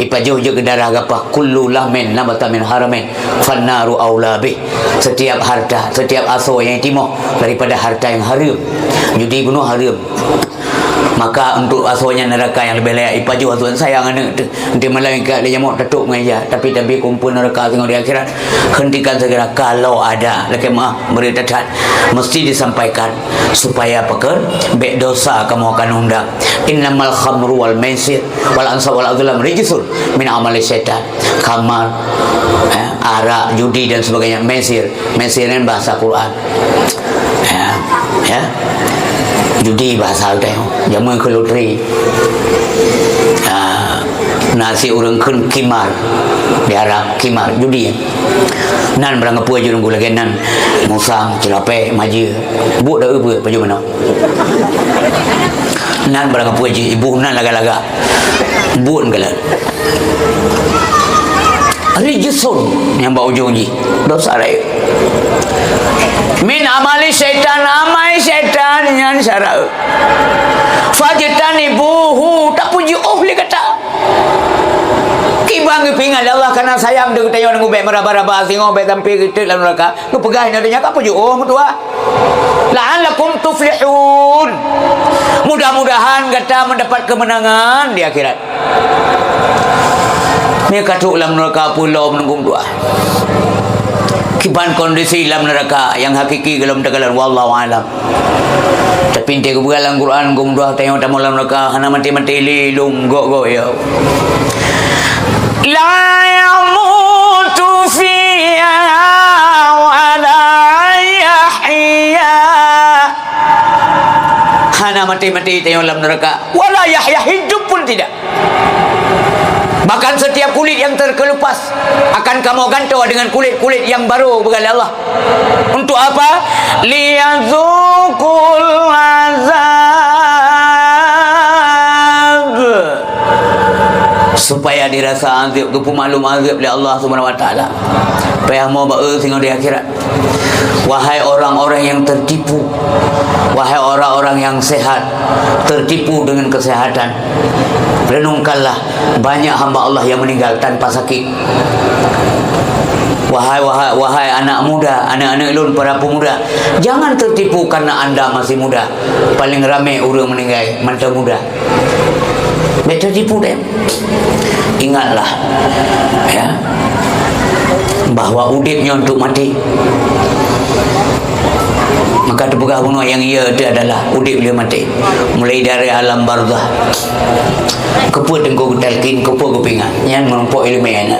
Ipajuh je ke darah gapah kullu lahmin nabata min haramin fannaru aula bih. Setiap harta, setiap aso yang timah daripada harta yang haram. Judi bunuh haram. Maka untuk asalnya neraka yang lebih layak ipajuh Tuhan sayang anak dia malaikat dia mau tatuk mengajar tapi kumpul neraka tengok di akhirat. Hentikan segera kalau ada laki maaf berita tat mesti disampaikan supaya peker bek dosa kamu akan undang. Innamal khamru wal maisir wal ansab wal azlam rijsun min amali syaitan. Khamar, arak, judi dan sebagainya. Maisir ini bahasa Quran. Ya. Judi bahasa dia jamu ke loteri. Nasi orang kun kimar diarah kimar judi nan berang apa je nunggu lagi nan musang celape maji bu dah apa baju mana nan berang apa je ibu nan laga-laga bu ngala rijisun yang bau ujung ji dosa lain min amali syaitan amai syaitan yang syara fajitani buhu tak puji li kata kibang pingal Allah karena sayang dia kata yang ngubek meraba-raba singo be tampi kita lalu neraka ngepegah nya tak puji tua la'allakum tuflihun, mudah-mudahan kata mendapat kemenangan di akhirat. Ni katuk dalam neraka pulau menunggung doa. Kiban kondisi dalam neraka yang hakiki dalam tagalan wallahu alam. Tapi dia kebegalan Quran gum doa tayang tamu dalam neraka hana mati-mati lilung go ya. La yamutu fiha wa la yahya hana mati-mati tengok dalam neraka, wala yahya, hidup pun tidak. Bahkan setiap kulit yang terkelupas akan kamu gantung dengan kulit-kulit yang baru berkata Allah. Untuk apa? Liyazuqul azab, supaya dirasa azab, kepu maklum azab oleh Allah Subhanahu wa taala. Payah mau bae sehingga di akhirat. Wahai orang-orang yang tertipu, wahai orang-orang yang sehat, tertipu dengan kesehatan, renungkanlah banyak hamba Allah yang meninggal tanpa sakit. Wahai anak muda, anak-anak ulun, para pemuda, jangan tertipu karena anda masih muda. Paling ramai orang meninggal masa muda. Betul tertipu deh. Ingatlah ya, bahwa udipnya untuk mati. Maka terbuka bunuh yang ia itu adalah udip dia mati. Mulai dari alam barzah, keput tengku talkin, keput kepingan yang menumpuk ilmu yang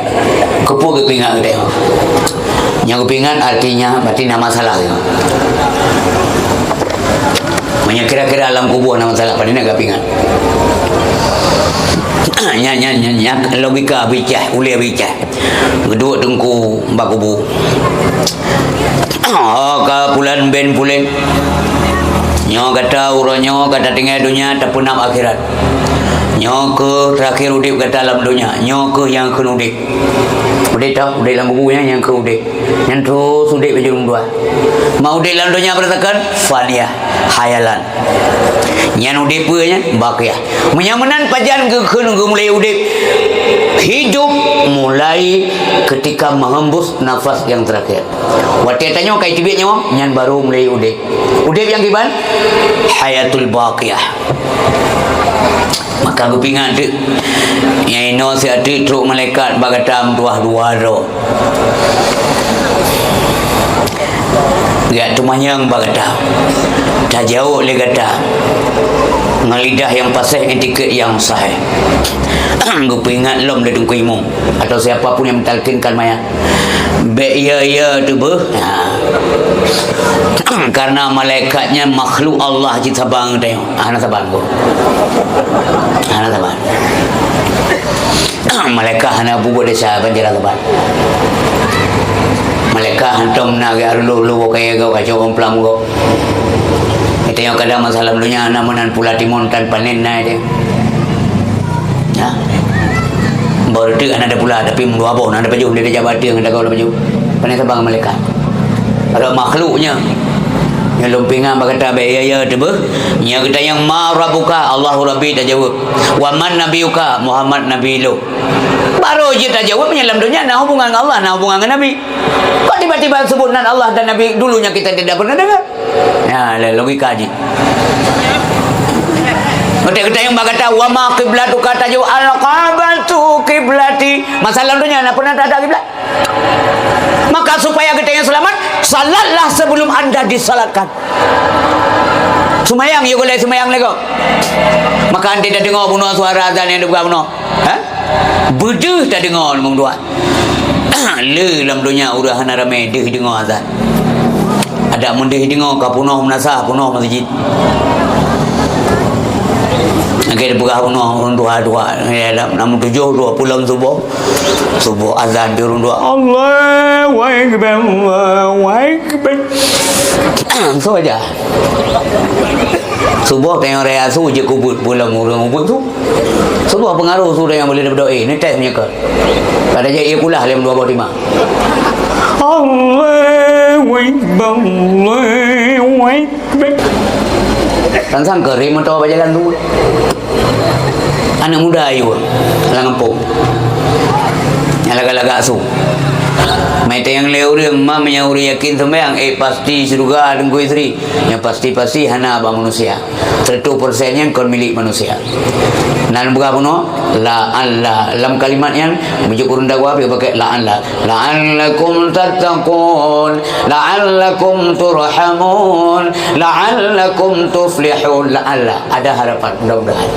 keput kepingan dia. Yang kepingan artinya berarti nama salah. Banyak kira-kira alam kubur nama salah pada nak kepingan. Nyak logika bicah, ulia bicah. Kedua tengku mbak kubu. Ka pulan ben pulen. Nyo kata uronyo kata tinggal dunia tak punam akhirat. Nyo ke terakhir udip kata dalam dunia. Nyo ke yang ke udip. Udip tahu udip dalam bukunya yang ke udip. Yang terus udip berjurung dua. Mau udip dalam dunia beratakan faniyah, hayalan. Yang udip punya bakiyah. Menyamanan pajan ke mulai udip. Hidup mulai ketika menghembus nafas yang terakhir. Waktu tanya kai tibitnya nyan baru mulai udip. Udip yang kiban hayatul baqiyah. Maka aku pingat tu yang ino siati truk malaikat bagatam dua-dua ro. Gak tu manyang bagatam. Dah jauh le kata. Ngalidah yang pasih etiket yang sahih. Aku ingat lom dia tunggu imam atau siapapun yang mentalkinkan maya. Be ya tu beh. Karena malaikatnya makhluk Allah je sabang tengok. Ana sabang go. Ana sabang. Malaikat hana bubuh desa banjir sabang. Malaikat hantam nak arulu kaya go kacau omplam go. Itu yang kadang masalah dunia namunan pula timun tanpa nena dia. Ya. Baru tu ada pula tapi dua bon ada baju dia jabat dia ada kau baju. Panen sabang malaikat. Ada makhluknya. Yang lumpingan berkata ya tu beh. Nya kita yang ma rabbuka Allahu rabbi dah jawab. Wa man nabiyuka Muhammad nabi lu. Baru je tak jawab dalam dunia nak hubungan dengan Allah, nak hubungan dengan Nabi. Kok tiba-tiba sebut nan Allah dan Nabi dulunya kita tidak pernah dengar. Ya, logika je. Kita yang berkata wa ma qiblatu kata jauh al-qablatu qiblati. Masalah dunia nak pernah tak ada kiblat. Maka supaya kita yang selamat, salatlah sebelum anda disalatkan. Sumayang you boleh sumayang lego. Maka anda dah dengar bunuh suara azan yang dibuka bunuh. Ha? Beduh tak dengar ngomong dua. Le dalam dunia urah hana ramai deh dengar azan. Ada mun deh dengar ka punuh menasah punuh masjid. Agak buka punuh urun dua ya dalam 7 dua pulang subuh azan di urun dua. Allahu akbar Allahu akbar. So aja. Subuh tengok raya su je kubut pulang urun kubut tu. Sebuah pengaruh sudah yang boleh berdoa. Ini tesnya ke. Pada je ia pula dalam 25. Allahu akbar Allahu akbar. Tansang kering motor berjalan tu. Anak muda ayu lang kampung. Yang lagak-lagak su. Mai tayang leu reung ma menyauri yakin sembayang pasti surga dan gue istri. Yang pasti hana abang manusia. 100% yang kon milik manusia. Nan buka puno la Allah dalam kalimat yang menuju kurun dakwah dia pakai la Allah la'allakum tattaqun la'allakum turhamun la'allakum tuflihun la Allah ada harapan mudah-mudahan.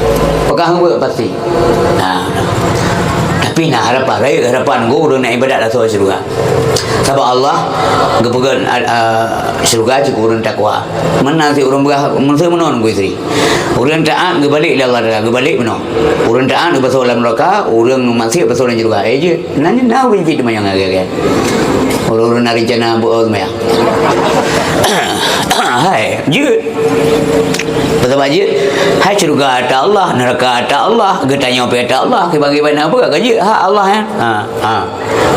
Pegang buat pasti. Nah Tapi nak harapan guru nak ibadat atau syurga. Sebab Allah gepegan syurga cik urang takwa. Mana si urang berah mesti menon ku isteri. Urang taat ge balik Allah dah ge balik menon. Urang taat ge pasal dalam neraka, urang masih pasal dalam syurga. Je. Nanya nak benci tu mayang agak. Urang nak rencana buat mayang. Hai, je. Betul aja. Hai syurga ada Allah, neraka ada Allah, getanya apa ada Allah, bagaimana apa gaji hak Allah kan.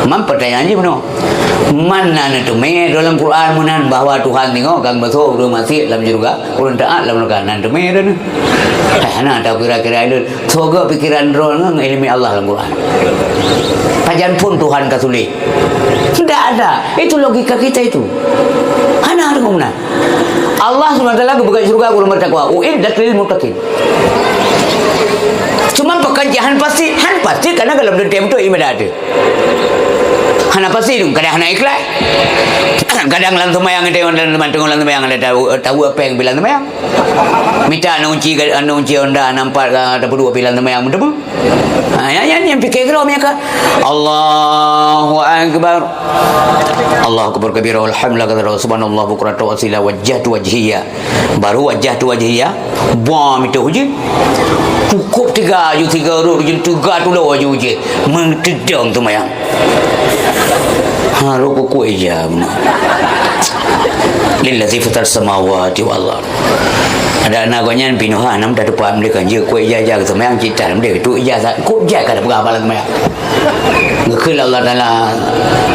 Man pertanyaan je benar. Mana itu me dalam Quran munan bahwa Tuhan tengok kang betul urang masih dalam syurga, urang taat dalam neraka. Nan tu me dah. Nah tahu kira-kira itu. Soga pikiran roh ngang ilmu Allah dalam Quran. Kajian pun Tuhan kasulit. Tidak ada. Itu logika kita itu. Ana ada mana? Allah SWT bukan surga guru bertakwa. Uiddat lil muttaqin. Cuma pekerjaan pasti karena dalam dunia itu ibadah ada. Hana pasti dong, kadang hana ikhlas. Kadang lantu mayang itu dan teman-teman lantu mayang ada tahu apa yang bilang mayang. Minta nunci onda nampak ada berdua bilang mayang betul. Yang fikir kalau mereka Allahu Akbar. Allahu Akbar kabira walhamdulillah kata subhanallah bukratan wa asila wajhatu wajhiyya. Baru wajhatu wajhiyya. Bom itu je. Cukup tiga ru tiga tu lah je. Mentedang tu mayang. Haru ku ijab. Lillazi fatar samawati wal ardh. Ada anak gonya pinuhan nam dah depan mereka je ku ijab ke semayang cita mereka tu ijazat ku ijaz kada berapa lah semayang. Ngekil Allah Taala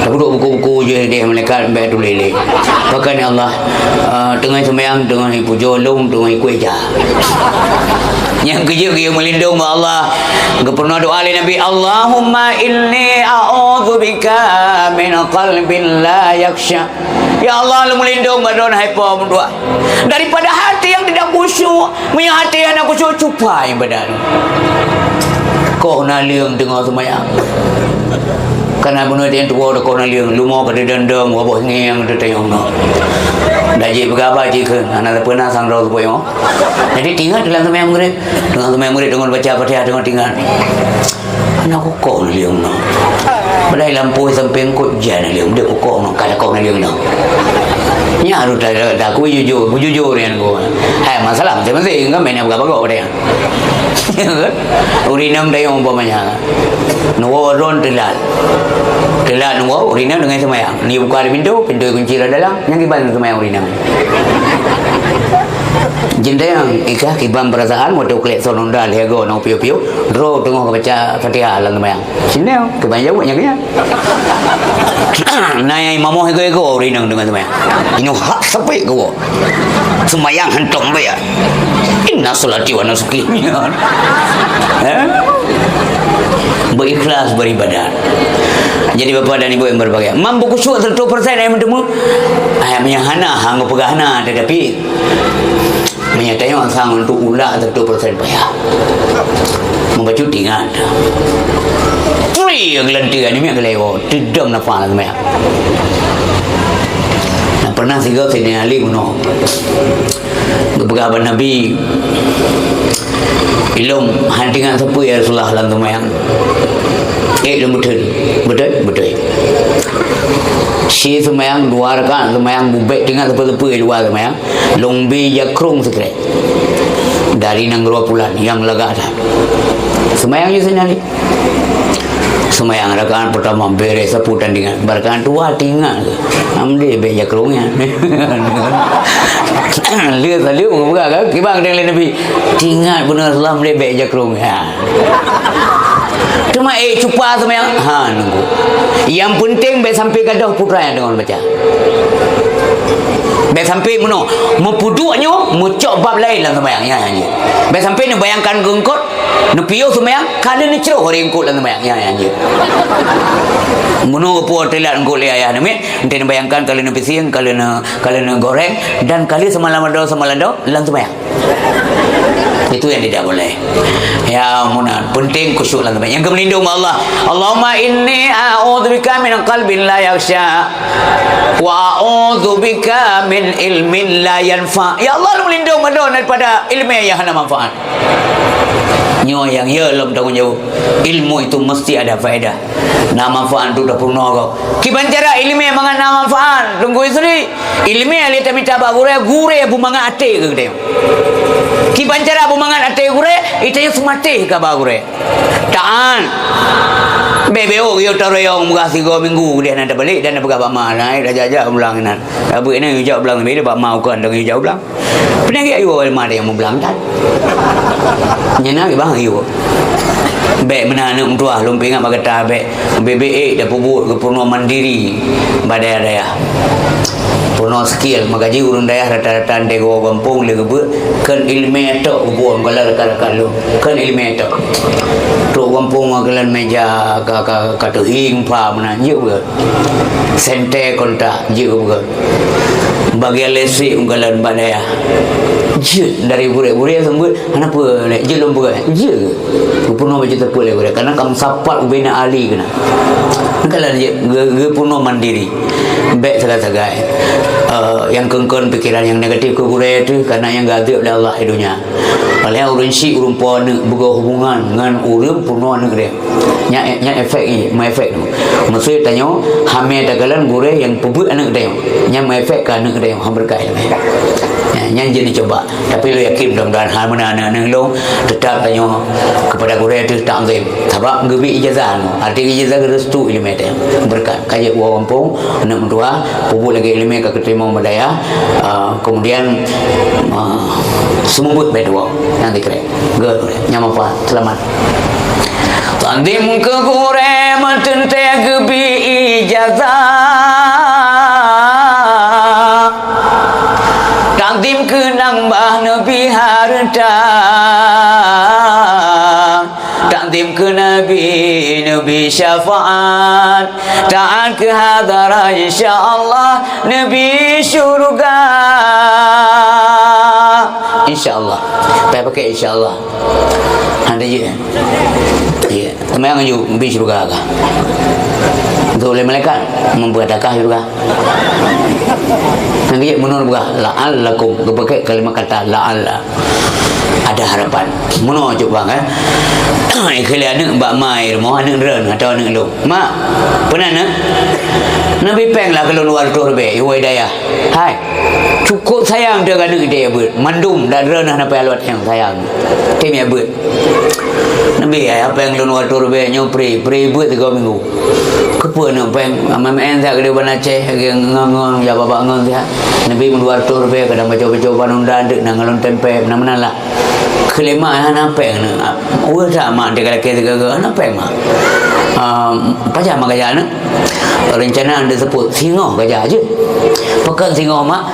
duduk buku-buku je dia mereka ambil tu lele. Bahkan Allah tengah semayang tengah ibu jolong tengah ku ijaz. Yang kerja melindung Allah. Pernah doa oleh Nabi, Allahumma inni a'udzubika min qalbin la yakhsha. Ya Allah, lu melindung badon haipa berdoa daripada hati yang tidak khusyuk. Punya hati yang tidak khusyuk cupai badan. Kau nak liang tengah semayang. Karena bunuh dia tua dah kau nak liang lu mau kada dendang wabah ngiang tu tayong no. Daji berapa jika anak pernah sang roh supaya. Jadi tinggal dalam semayang murid dengan baca Fatihah dengan tinggal. Anak kau nak liang no. Badai lampu sampai kau jangan liang dia kau no kada kau nak liang no. Nya harus dah aku jujur yang kau. Hai masalah macam mana enggak main apa kau dia. Urinam tayong umpamanya. Nuwa ron telat nuwa urinam dengan semayang. Ni buka pintu kunci dah dalam. Yang kiban semayang urinam. Jinda yang ikah kibam perasaan mau tuklet sonunda lego no piu-piu ro tengok baca Fatihah lan semayang. Sini kiban jauh nyaknya. Nai mamoh ego urinam dengan semayang. Ino hak sampai go. Semayang hantom bayar. Inna salati wa nusuki. Berikhlas beribadah. Jadi bapa dan ibu yang berbahagia mampu khusyuk 100% yang bertemu ayamnya hana hang pegahna tetapi menyatanya sang untuk ulah 100% payah membaca tinggal yang gelantian ini yang lewat tidak nafas namanya. Nah pernah singgah sini ali kuno beberapa Nabi ilum hantingan sepuh ya Rasulullah dalam semayang. Ilum betul. Si semayang dua rakaat semayang bubek dengan sepuh-sepuh dua semayang. Lombi jakrung sekret. Dari nanggro pulan yang lega ada. Semayang je sendiri. Semayang rakaat pertama beres sepuh tandingan. Rakaat dua tinggal. Ambil be jakrungnya. Lihat buka kan kibang dengan Nabi tinggal benar Rasulullah ambil be jakrungnya. Cuma cupa semayang nunggu. Yang penting be sampai gadah putra yang dengan baca. Be sampai meno mempuduknya mucok bab lain dalam semayang ya. Be sampai ni bayangkan gengkot nu piu semayang kali ni ceroh ringkut dalam semayang ya. Meno po telat engkau le ayah ni ente bayangkan kali ni pising kali ni goreng dan kali semalam dalam semayang. Itu yang tidak boleh. Ya munah penting khusyuk dalam semayang. Yang melindung Allah. Allahumma inni a'udzubika min qalbin la yakhsha wa a'udzubika min ilmin la yanfa. Ya Allah melindung daripada ilmu yang hana manfaat. Nyo yang ya lom tanggung jawab. Ilmu itu mesti ada faedah. Nah manfaat tu dah purna kau. Kibancara ilmu mangan na manfaat. Tunggu istri. Ilmu ali tapi caba gure bu mangan ate ke dia. Kibancara bu mangan ate gure itu semate ka ba gure. Taan. Bebeo yo taroyong muka 3 minggu dia nak balik dan nak pegang pak mak naik dah jajak ulang nan. Abu ini jauh ulang bila pak mak kan dengan jauh ulang. Pernah ke ayu mana yang mau ulang tak? Nyana ke bang ayu. Bek mana anak tua lumpingan bagata bek BBA dah pubut ke Purno Mandiri badai daya. Purno skill magaji urun daya rata-rata dego kampung le ke kan ilmu tok buang kalau lu kan ilmu tok. Tu kampung magalan meja ka tuhing pa mana je ke. Sente konta je ke. Bagi lesi unggalan badaya. Je dari bure-bure sambut kenapa lek je lom buat je Purno baca tepuk le karena kamu sapat ubena ali kena kalau je ge Purno Mandiri baik sagai-sagai yang kengkon pikiran yang negatif ke bure tu karena yang gadab oleh Allah di dunia oleh urun si urun pon buka hubungan dengan urun Purno negeri nya efek ni mai efek tu maksud tanya hame dagalan bure yang pebut anak dia nya mai efek kan anak dia berkait yang jadi coba tapi lu yakin mudah-mudahan hal mana anak-anak lu tetap tanya kepada guru itu takzim sebab ngebi ijazah arti ijazah restu ilmu dia berkat kaya orang kampung anak mentua pupuk lagi ilmu ke keterima medaya kemudian semubut bedua nanti keren guru nyaman apa selamat takzim ke guru mentente ngebi ijazah takdim kenang bah Nabi harta takdim ke Nabi syafaat taat ke hadara insyaallah Nabi syurga insyaallah pakai insyaallah ada je ya memang you Nabi syurga kah untuk oleh malaikat membuat dakah juga nanti menurut buka la'allakum pakai kalimat kata la'alla ada harapan menurut coba kan kalau anak mbak mai mau anak ren atau anak lu mak pernah nak Nabi peng lah kalau luar tu lebih iwai daya hai cukup sayang dia anak dia ber mandum dan ren apa alat yang sayang tim ya ber Nabi apa yang luar tu lebih nyopri ber 3 minggu kepuan nak peng amamen saya kedua bana Aceh ngang ya bapa ngang dia Nabi luar tu lebih kadang baca-baca panunda dek nangalon tempe mana-mana lah kelima anak peng na udah sama dia kalau kita anak peng mah pajak mak kerja anak rencana anda sebut singo kerja aja pekan singo mak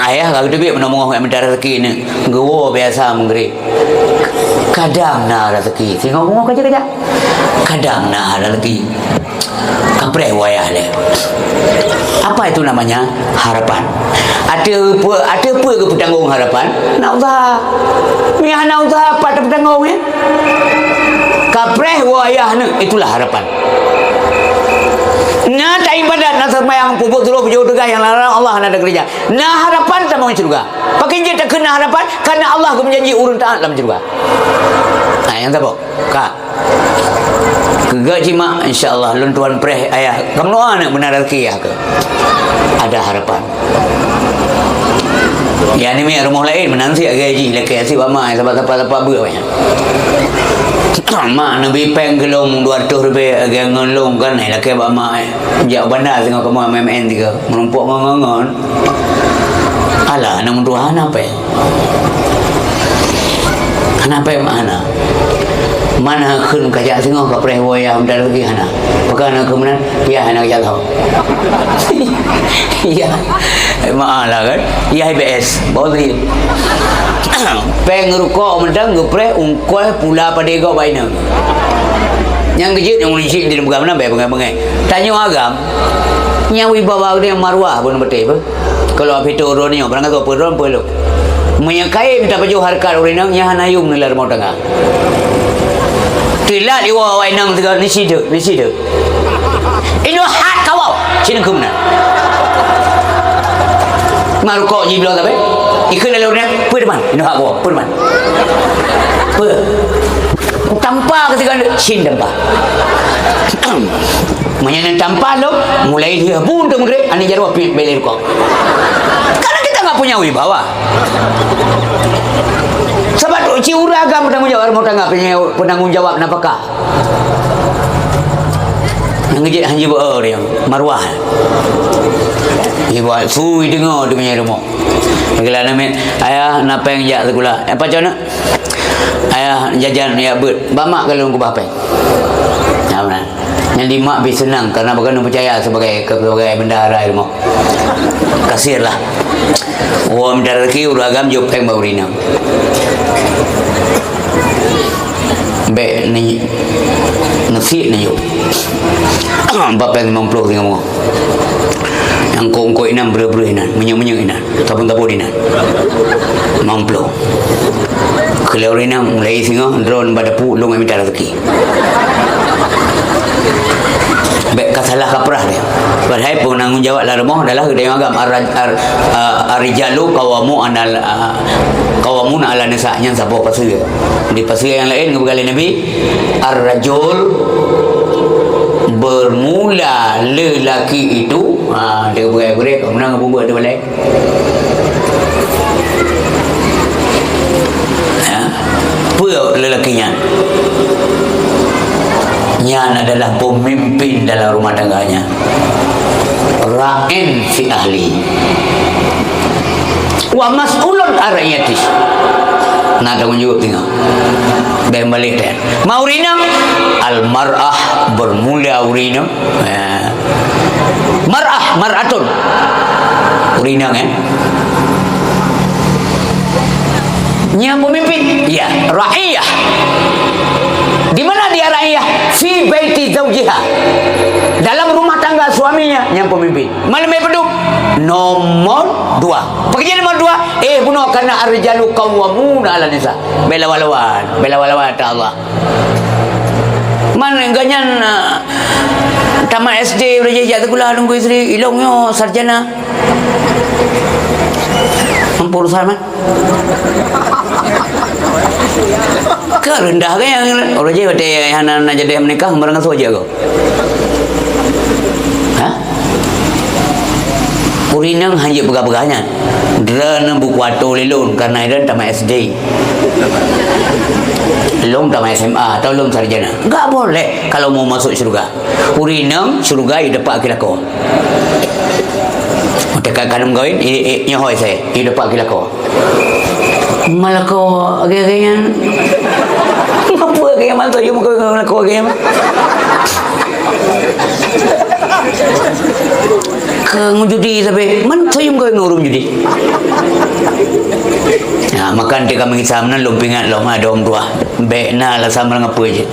ayah kalau dia biar menamung yang mendarat rezeki ni gawo biasa menggeri kadang na rezeki singo mau kerja kadang na rezeki kapreh wayah le apa itu namanya harapan ada apa ke petanggung harapan nak usaha ni nak usaha pada petanggung ya kapreh wayah ni itulah harapan nah tak ibadat nak sembahyang pupuk suruh berjauh tegah yang larang Allah nak ada kerja nah harapan tak mau surga pakai je tak kena harapan kerana Allah berjanji urun taat dalam surga nah yang tak kak gaji mak insyaallah luntuan preh ayah kamu anak benar rezeki ya ke ada harapan ya ni rumah lain menanti gaji lekai si mama siapa banyak mak Nabi peng gelong 200 lebih agak ngelong kan lekai mama jak bandar tengok kamu MMN 3 menumpuk ngongon alah anak mentua apa kenapa mana mana kun kajak singo ka prewo ya mdar lagi hana pakana kemudian ya hana kajak tahu iya maalah kan iya IBS bawa tadi peng ruko mendang ngepre ungkol pula padego baina yang kejit yang ulici di bukan mana bengai tanya agam nyawi bawa dia marwah pun betul kalau apito ronio berangkat ke peron pelo menyakai minta baju harkat orang yang hanayum nilar mau tengah Tilat iwa wainang tiga ni sido. Ino hat kawau sini kumna. Ngaru kok ji bilang tapi ikut lalu ni, pun depan. Ino hat kawau, pun depan. Pun. Tanpa ketika sin tanpa. Menyanyi tanpa lo mulai dia pun tu mungkin ane jaru api belir kok. Karena kita nggak punya wibawa. Sebab ciuragam penanggung jawab mau tangga penanggung jawab napakah? Ngejek hanji bo dia marwah. Ibu sui dengar dia punya rumah. Kalau nama ayah napa yang jak segula. Apa cakap nak? Ayah jajan ya ber. Bamak kalau aku bapak. Ya benar. Yang lima lebih senang karena bukan percaya sebagai bendahara ilmu. Kasirlah. Oh bendahara ki uragam jauh peng baurina. Be ni nasi ni yo. Bapak yang 50 tinggal mo. Yang kau inan ber-ber inan, menyang inan, tapon inan. 50. Kalau inan mulai singa drone pada pu long minta rezeki. Baik kasalah kaprah dia. Padahal penanggung jawab lah rumah adalah dia agam arijalu kawamun ala nisa'nya siapa pasir. Di pasir yang lain kepada Nabi ar-rajul bermula lelaki itu dia berai-berai kau menang apa buat dia balik. Apa lelakinya? Yang adalah pemimpin dalam rumah tangganya, ra'in fi ahli wa mas'ulun ar-ra'iyatis. Nak tanggung jawab tengok dan balik dan maurina al-mar'ah bermula urina mar'atun urina yang pemimpin ya ra'iyah. Di mana dia ra'iyah? Fi baiti zawjiha, dalam rumah tangga suaminya yang pemimpin. Malam beduk nomor 2. Pekerjaan nomor 2 bunuh karena ar-rijalu qawwamuna 'ala nisa. Bela walawan ta Allah. Man ganyan tamat SD udah jadi gula nunggu isteri ilongnya sarjana. Ampun sama. Ke rendah ke yang orang je bete hana jadi menikah barang saja kau. Ha? Purinang hanya begah-begahnya. Drana buku atau lelon karena dia tamat SD. Long tamat SMA atau long sarjana. Enggak boleh kalau mau masuk syurga. Purinang syurga di depan kita kau. Dekat kanam kawin, nyohoi saya, di depan kita kau. Malah kau agak-agaknya apa agaknya malah tu, you kau agaknya ke ngujudi sampai man tu you kau ngurum judi. Nah makan dia kami samna lumpingan loma dom dua, bekna lah sama ngapa je.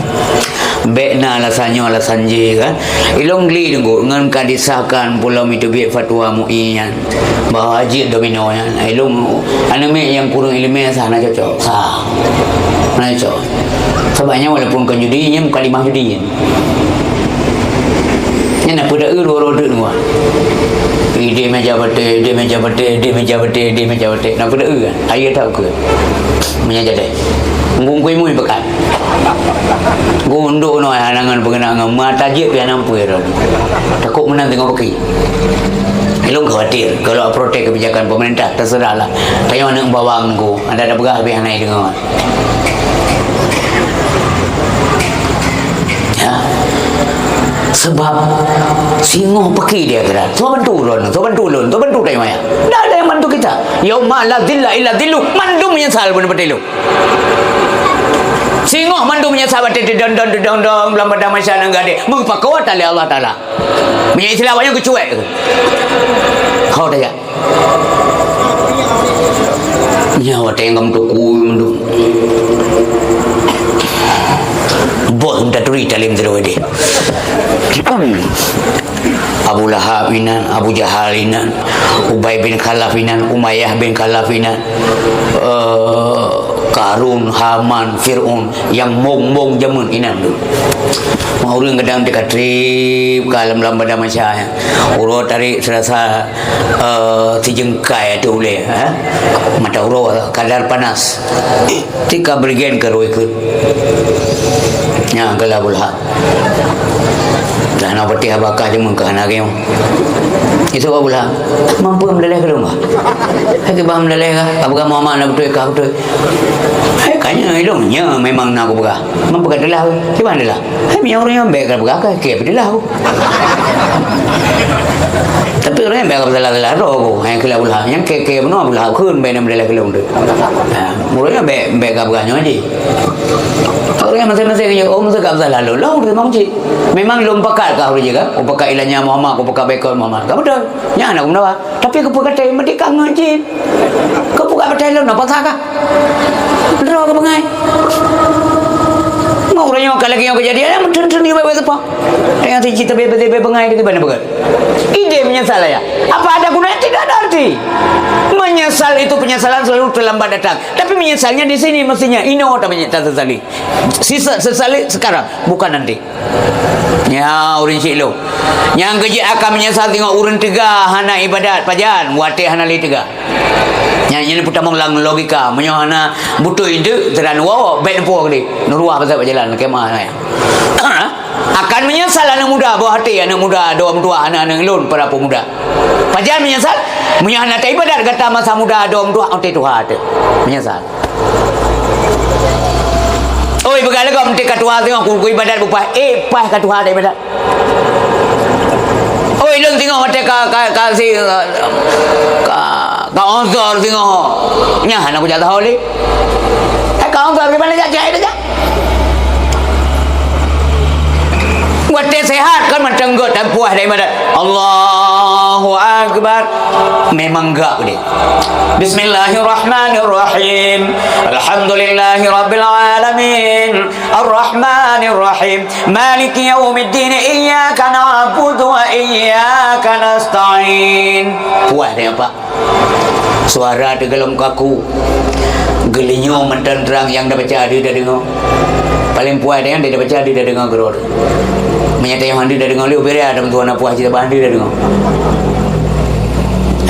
Bekna alasannya alasan je kan. Ilong gli tunggu ngan kan disahkan pulau itu biar fatwa muiyan bahawa haji domino nya. Ilong anime yang kurang ilmu sana cocok. Sah. Mana cocok. Sebabnya walaupun kan judinya bukan lima judi. Nya nak pada uru-uru dua. Dia meja bete. Nak pada kan. Ayat tahu ke. Menyaja deh. Ngungkui mui bekat. Gondok no hanangan pengenangan mata je pian nampu ya. Takut menang tengok pergi. Elok khawatir kalau protek kebijakan pemerintah terserahlah. Tanya mana bawang ku, ada begah habis naik dengar. Ya. Sebab singoh pergi dia kira. So bantu tanya ya. Dah ada yang bantu kita. Yauma la dhilla illa dhillu. Mandum menyesal benar betul. Singoh mandum menyesal betul dong belam pada masyarakat enggak ada. Mengpakawat oleh Allah Taala. Punya istilah banyak kecuek. Kau dah ya. Nyawa tengam tu mandum. Bos minta turi talim terwede. Abu Lahab inan, Abu Jahal inan, Ubay bin Khalaf inan, Umayyah bin Khalaf inan, Karun, Haman, Fir'un yang mong jamun inan tu. Mau orang kadang dekat trip ke alam pada masyarakat. Urut tarik serasa sejengkai tu boleh. Mata urut kadar panas. Tika bergen ke roh ikut. kelabul hak. Dan nak peti abakah cuma ke anak yang itu apa pula mampu meleleh ke rumah hake bah meleleh kah apakah mama nak betul kah betul kayaknya hidungnya memang nak aku pegah mampu kah delah cuba delah hai orang yang baik kah pegah kah ke delah tapi orang yang baik kah delah roh hai kela pula yang ke benar pula kun benar meleleh ke rumah murahnya baik kah pegahnya aja orang yang masing-masing je mesti kah lalu lah memang cik memang lom pakat kah orang juga pakat ilahnya Muhammad aku pakat baik Muhammad kau betul nya anak menawa tapi kau kata mesti kangen cik kau pakat betul lo nak pasal kah roh ke bengai mau orang yang kalau yang kejadian macam ni baik apa dengan si cerita bebe bengai itu mana betul ide menyesal ya apa ada gunanya tidak ada arti menyesal itu penyesalan selalu terlambat datang tapi menyesalnya di sini mestinya ini orang menyesal sesali sesali sekarang bukan nanti ya orang cik lo yang kerja akan menyesal tengok orang tiga hana ibadat pajan wate hana li tiga yang ini putar mengulang logika menyohana butuh itu teran wow baik nempuh ni nuruah pasal berjalan kemah ya akan menyesal anak muda buah hati anak muda doa tua anak lun para pemuda pajan menyesal menyohana tak ibadat kata masa muda doa tua hati Tuhan menyesal oi begala kau mesti katua tengok ku ibadat bupa pas katua ada ibadat oi leng tengok mati ka si ka onzor tengok nya anak aku jatuh oli ka onzor gimana jajai dah wate sehat kan macam god dan puas daripada Allahu Akbar memang enggak dia Bismillahirrahmanirrahim Alhamdulillahi Rabbil Alamin Ar-Rahmanirrahim Maliki Yawmiddin Iyyaka na'budu wa iyyaka nasta'in puas dia Pak suara di dalam kaku gelinyo menterang yang dah baca dia dah dengar paling puas dia dah baca dia dah dengar geror menyata yang mandi dah dengar liu beria ada tuan nak puas cerita mandi dah dengar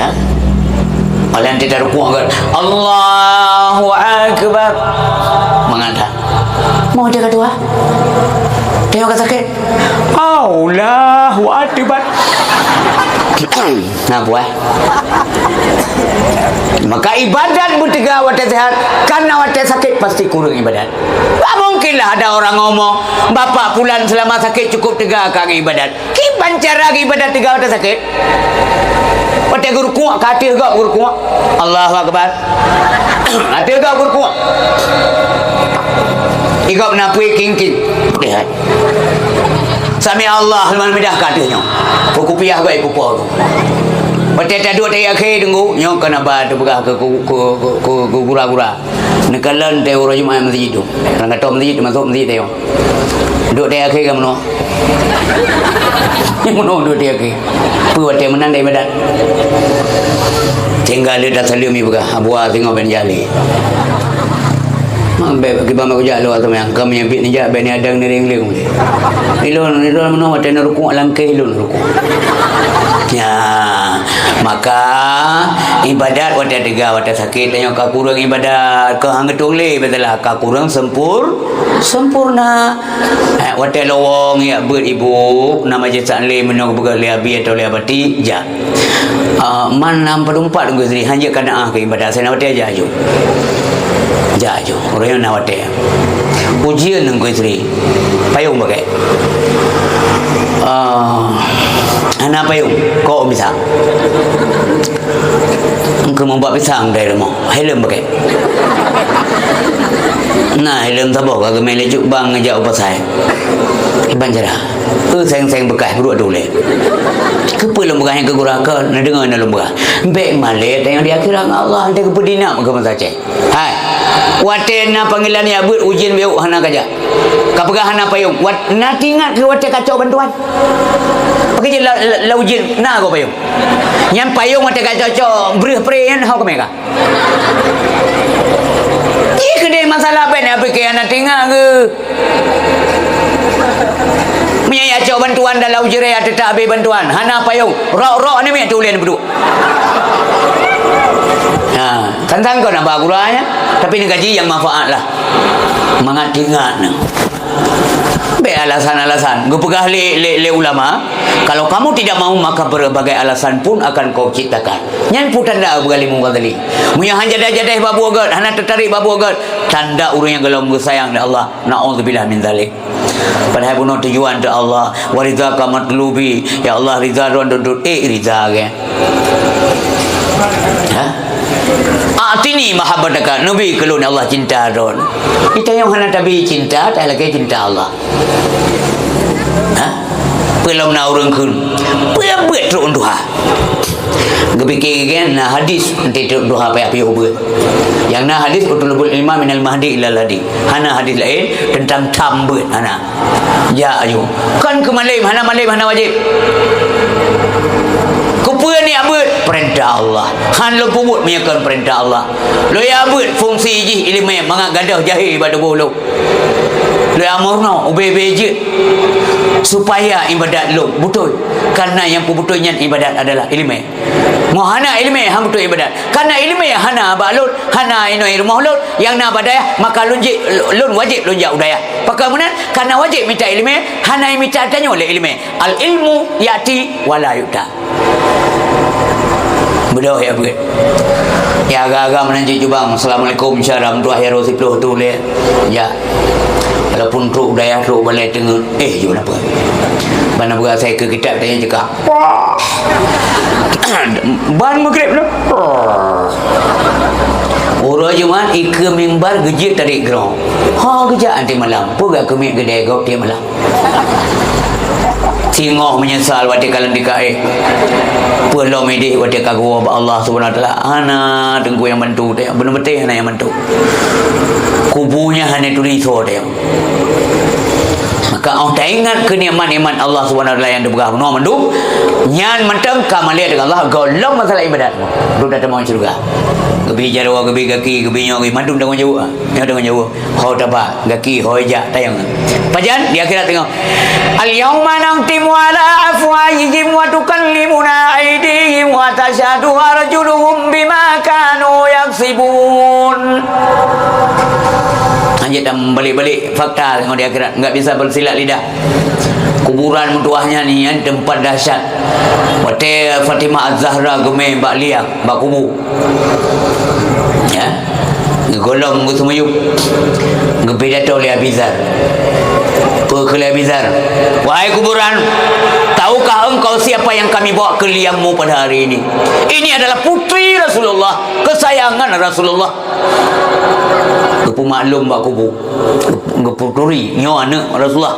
ha Malah tidak rukuk kan Allahu Akbar mengada mau jaga dua tengok sakit Allahu Akbar nah buah maka ibadat bertiga wate sehat karena wate sakit pasti kurang ibadat tak mungkinlah ada orang ngomong bapak pulan selama sakit cukup 3 kali ibadat kiban cara ibadat 3 wate sakit wate guru kuat kati gak guru kuat Allahu Akbar kati gak guru kuat igak napui kingkin lihat Sami Allah liman midah katanya. Kukupiah baik pupo tu. Pati tadu tadi akhir tunggu nyok kena ba tu begah ke gura-gura. Nekalan teh orang Jumaat masjid tu. Orang kata masjid masuk masjid teh. Duk teh akhir ke mana? Yang mana duk teh akhir? Pu teh menan dai badan. Tinggal dia dah salim ni begah. Abua tengok ben jali. Baik bagi bama kerja lu atau yang kami yang bit ni jak ben adang ni ring-ring ni. Ilun mana mata rukuk langkah ilun rukuk. Ya, maka ibadat wadah 3 wadah sakit yang ka kurang ibadat ka hang tole betul ka kurang sempurna. Wadah lowong ya ber ibu nama je sakle menong begal liabi atau liabati ja. Man nam padumpat ngui sri hanya kana ke ibadat saya wadah jaju. Jaju orang yang nak wadah ujian ngui sri payung bagai anak payung kau bisa engkau membuat pisang dari rumah helm bagai nah helm tak bawa ke melejuk bang ngejak upah saya iban cara sayang-sayang bekas berdua dulu kepa lembaga yang kegurakan nak dengar nak lembaga baik malik tengok di akhirat Allah ada kepedina ke masa cek hai wate na panggilan ya but ujian beuk hana kaja kapegah hana payung wat na tingat ke wate kacau bantuan pakai je la ujian na go payung yang payung wate kacau breh prean hau ke mereka ni kedai masalah apa nak pakai hana tingat ke punya acau bantuan dalam ujian ada tak habis bantuan hana payung rok-rok ni punya tulian berdua nah, tantang kau nak baguranya tapi ni gaji yang manfaat lah mangat ingat Be alasan-alasan. Gue pegah le ulama. Kalau kamu tidak mau maka berbagai alasan pun akan kau ciptakan. Nyan pun tanda bergali mungkadali. Munya hanjadah-jadah babu agat, hana tertarik babu agat. Tanda orang yang gelam sayang dari Allah. Na'udzubillah min zalik. Padahal punya tujuan dari Allah. Wa ridhaka matlubi. Ya Allah ridha don duduk ridha ke. Ha? Atini mahabbataka Nabi kelun Allah cinta don. Kita yang hana tabi cinta tak lagi cinta Allah. Ha? Belum na urang kun. Beut teruk doa. Gepikir kan na hadis nanti doa apa api ubut. Yang na hadis utulubul ilma minal mahdi ilal hadi. Hana hadis lain tentang tambut hana. Ya ayo. Kan ke malim hana wajib. Kupua ni abut perintah Allah. Han lo pubut menyakan perintah Allah. Lo ya abut fungsi ji ilmu mangak gadah jahil pada bolo. Lo amurno ubebe je supaya ibadat lo betul. Karena yang pubutnya ibadat adalah ilmu. Mohana ilmu hang betul ibadat. Karena ilmu hana balun, hana ino rumah lun yang na badaya maka lun wajib lun ja udaya. Pakamunan karena wajib minta ilmu, hana minta tanya oleh ilmu. Al ilmu yati wala yuta. Berdoa ya begitu. Ya agak-agak menanjut jubang. Assalamualaikum syaram doa ya rosiploh tu le. Ya. Walaupun truk daya truk balai tengah. Juga apa? Mana buat saya ke kitab tanya cakap. Wah. Ban maghrib tu. Orang Jumaat ke mimbar gejit tarik ground. Gejat nanti malam. Pugak ke mimbar gede gop dia malam. Singoh menyesal waktu kalan dikai. Pelom ini waktu kagum Allah Subhanahu Wa Taala. Ana tengku yang bantu dia. Benar-benar ana yang bantu. Kubunya hanya tulis dia. Maka orang tak ingat kenikmatan Allah Subhanahu Wa Taala yang diberkah penuh mandu. Nyan mentang kamalia dengan Allah golong masalah ibadat. Duduk dalam masjid juga. Gebi jarwa, gebi kaki, gebi nyawa, mandum dengan jauh. Yang dengan jauh. Hau tabak, kaki, hau ejak, tayang. Pajan di akhirat tengok. Al-yawma nangtimu ala afwahihim wa tukallimuna aydihim wa tashhadu arjuluhum bima kanu yaksibun. Hanya dan balik-balik fakta tengok di akhirat. Enggak bisa bersilat lidah. Kuburan mentuahnya ni yang tempat dahsyat. Waktu Fatimah Az-Zahra gemeh bak liang, bak kubur. Ya. Golong ke semuyuk. Ngebedato oleh Abizar. Perkele Abizar. Wahai kuburan, tahukah engkau siapa yang kami bawa ke liangmu pada hari ini? Ini adalah putri Rasulullah, kesayangan Rasulullah. Kepu maklum bak kubur. Ngeputuri nyo anak Rasulullah.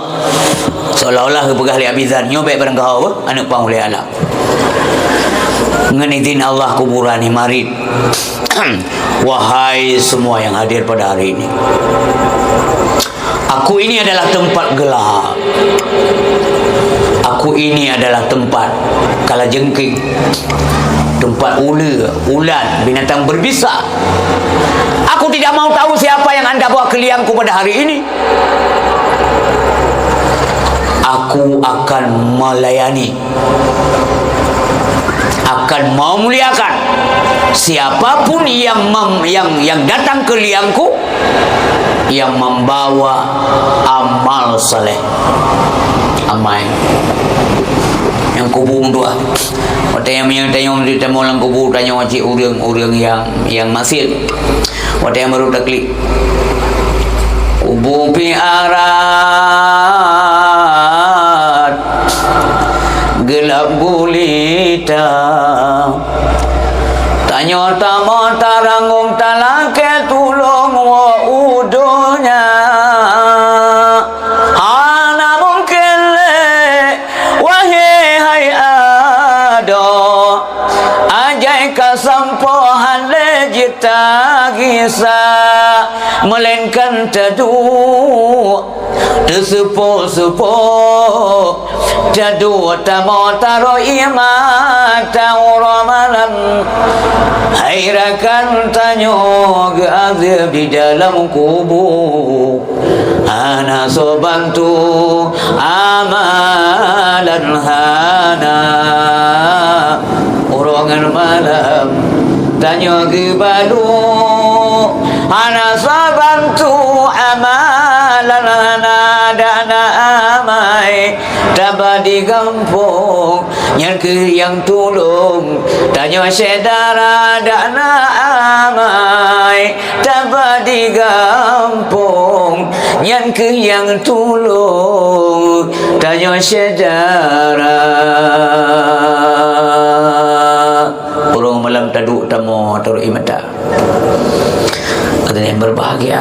Seolah-olah kepegah li Abizar nyo baik barang kau apa? Anak pang oleh alam. Dengan izin Allah kuburan ni marid. Wahai semua yang hadir pada hari ini, aku ini adalah tempat gelap. Aku ini adalah tempat kalajengking, tempat ular, binatang berbisa. Aku tidak mau tahu siapa yang anda bawa ke liangku pada hari ini. Aku akan melayani, akan memuliakan siapapun yang datang ke liangku yang membawa amal saleh, amal yang kubur dua. Waktu yang tanya kita mau lang kubur tanya wajib orang yang masih. Waktu yang baru taklik kubur piarat gelap gulita. Tanya tamo taranggung talake tulung wa udunya. Ana mungkin le wahai hai ado ajai kasampohan le jita gisa melainkan tadu tersepo-sepo jadu tamo taro ima tauro malam hairakan tanyo gazir di dalam kubur. Ana sobantu amalan hana urongan malam tanyo gibadu. Ana sobantu amalan hana dan amai Dapat di kampung Yang ke yang tolong Tanya saudara dana amai Dapat di kampung Yang ke yang tolong Tanya saudara Orang malam taduk tamu Taruh imata Katanya yang berbahagia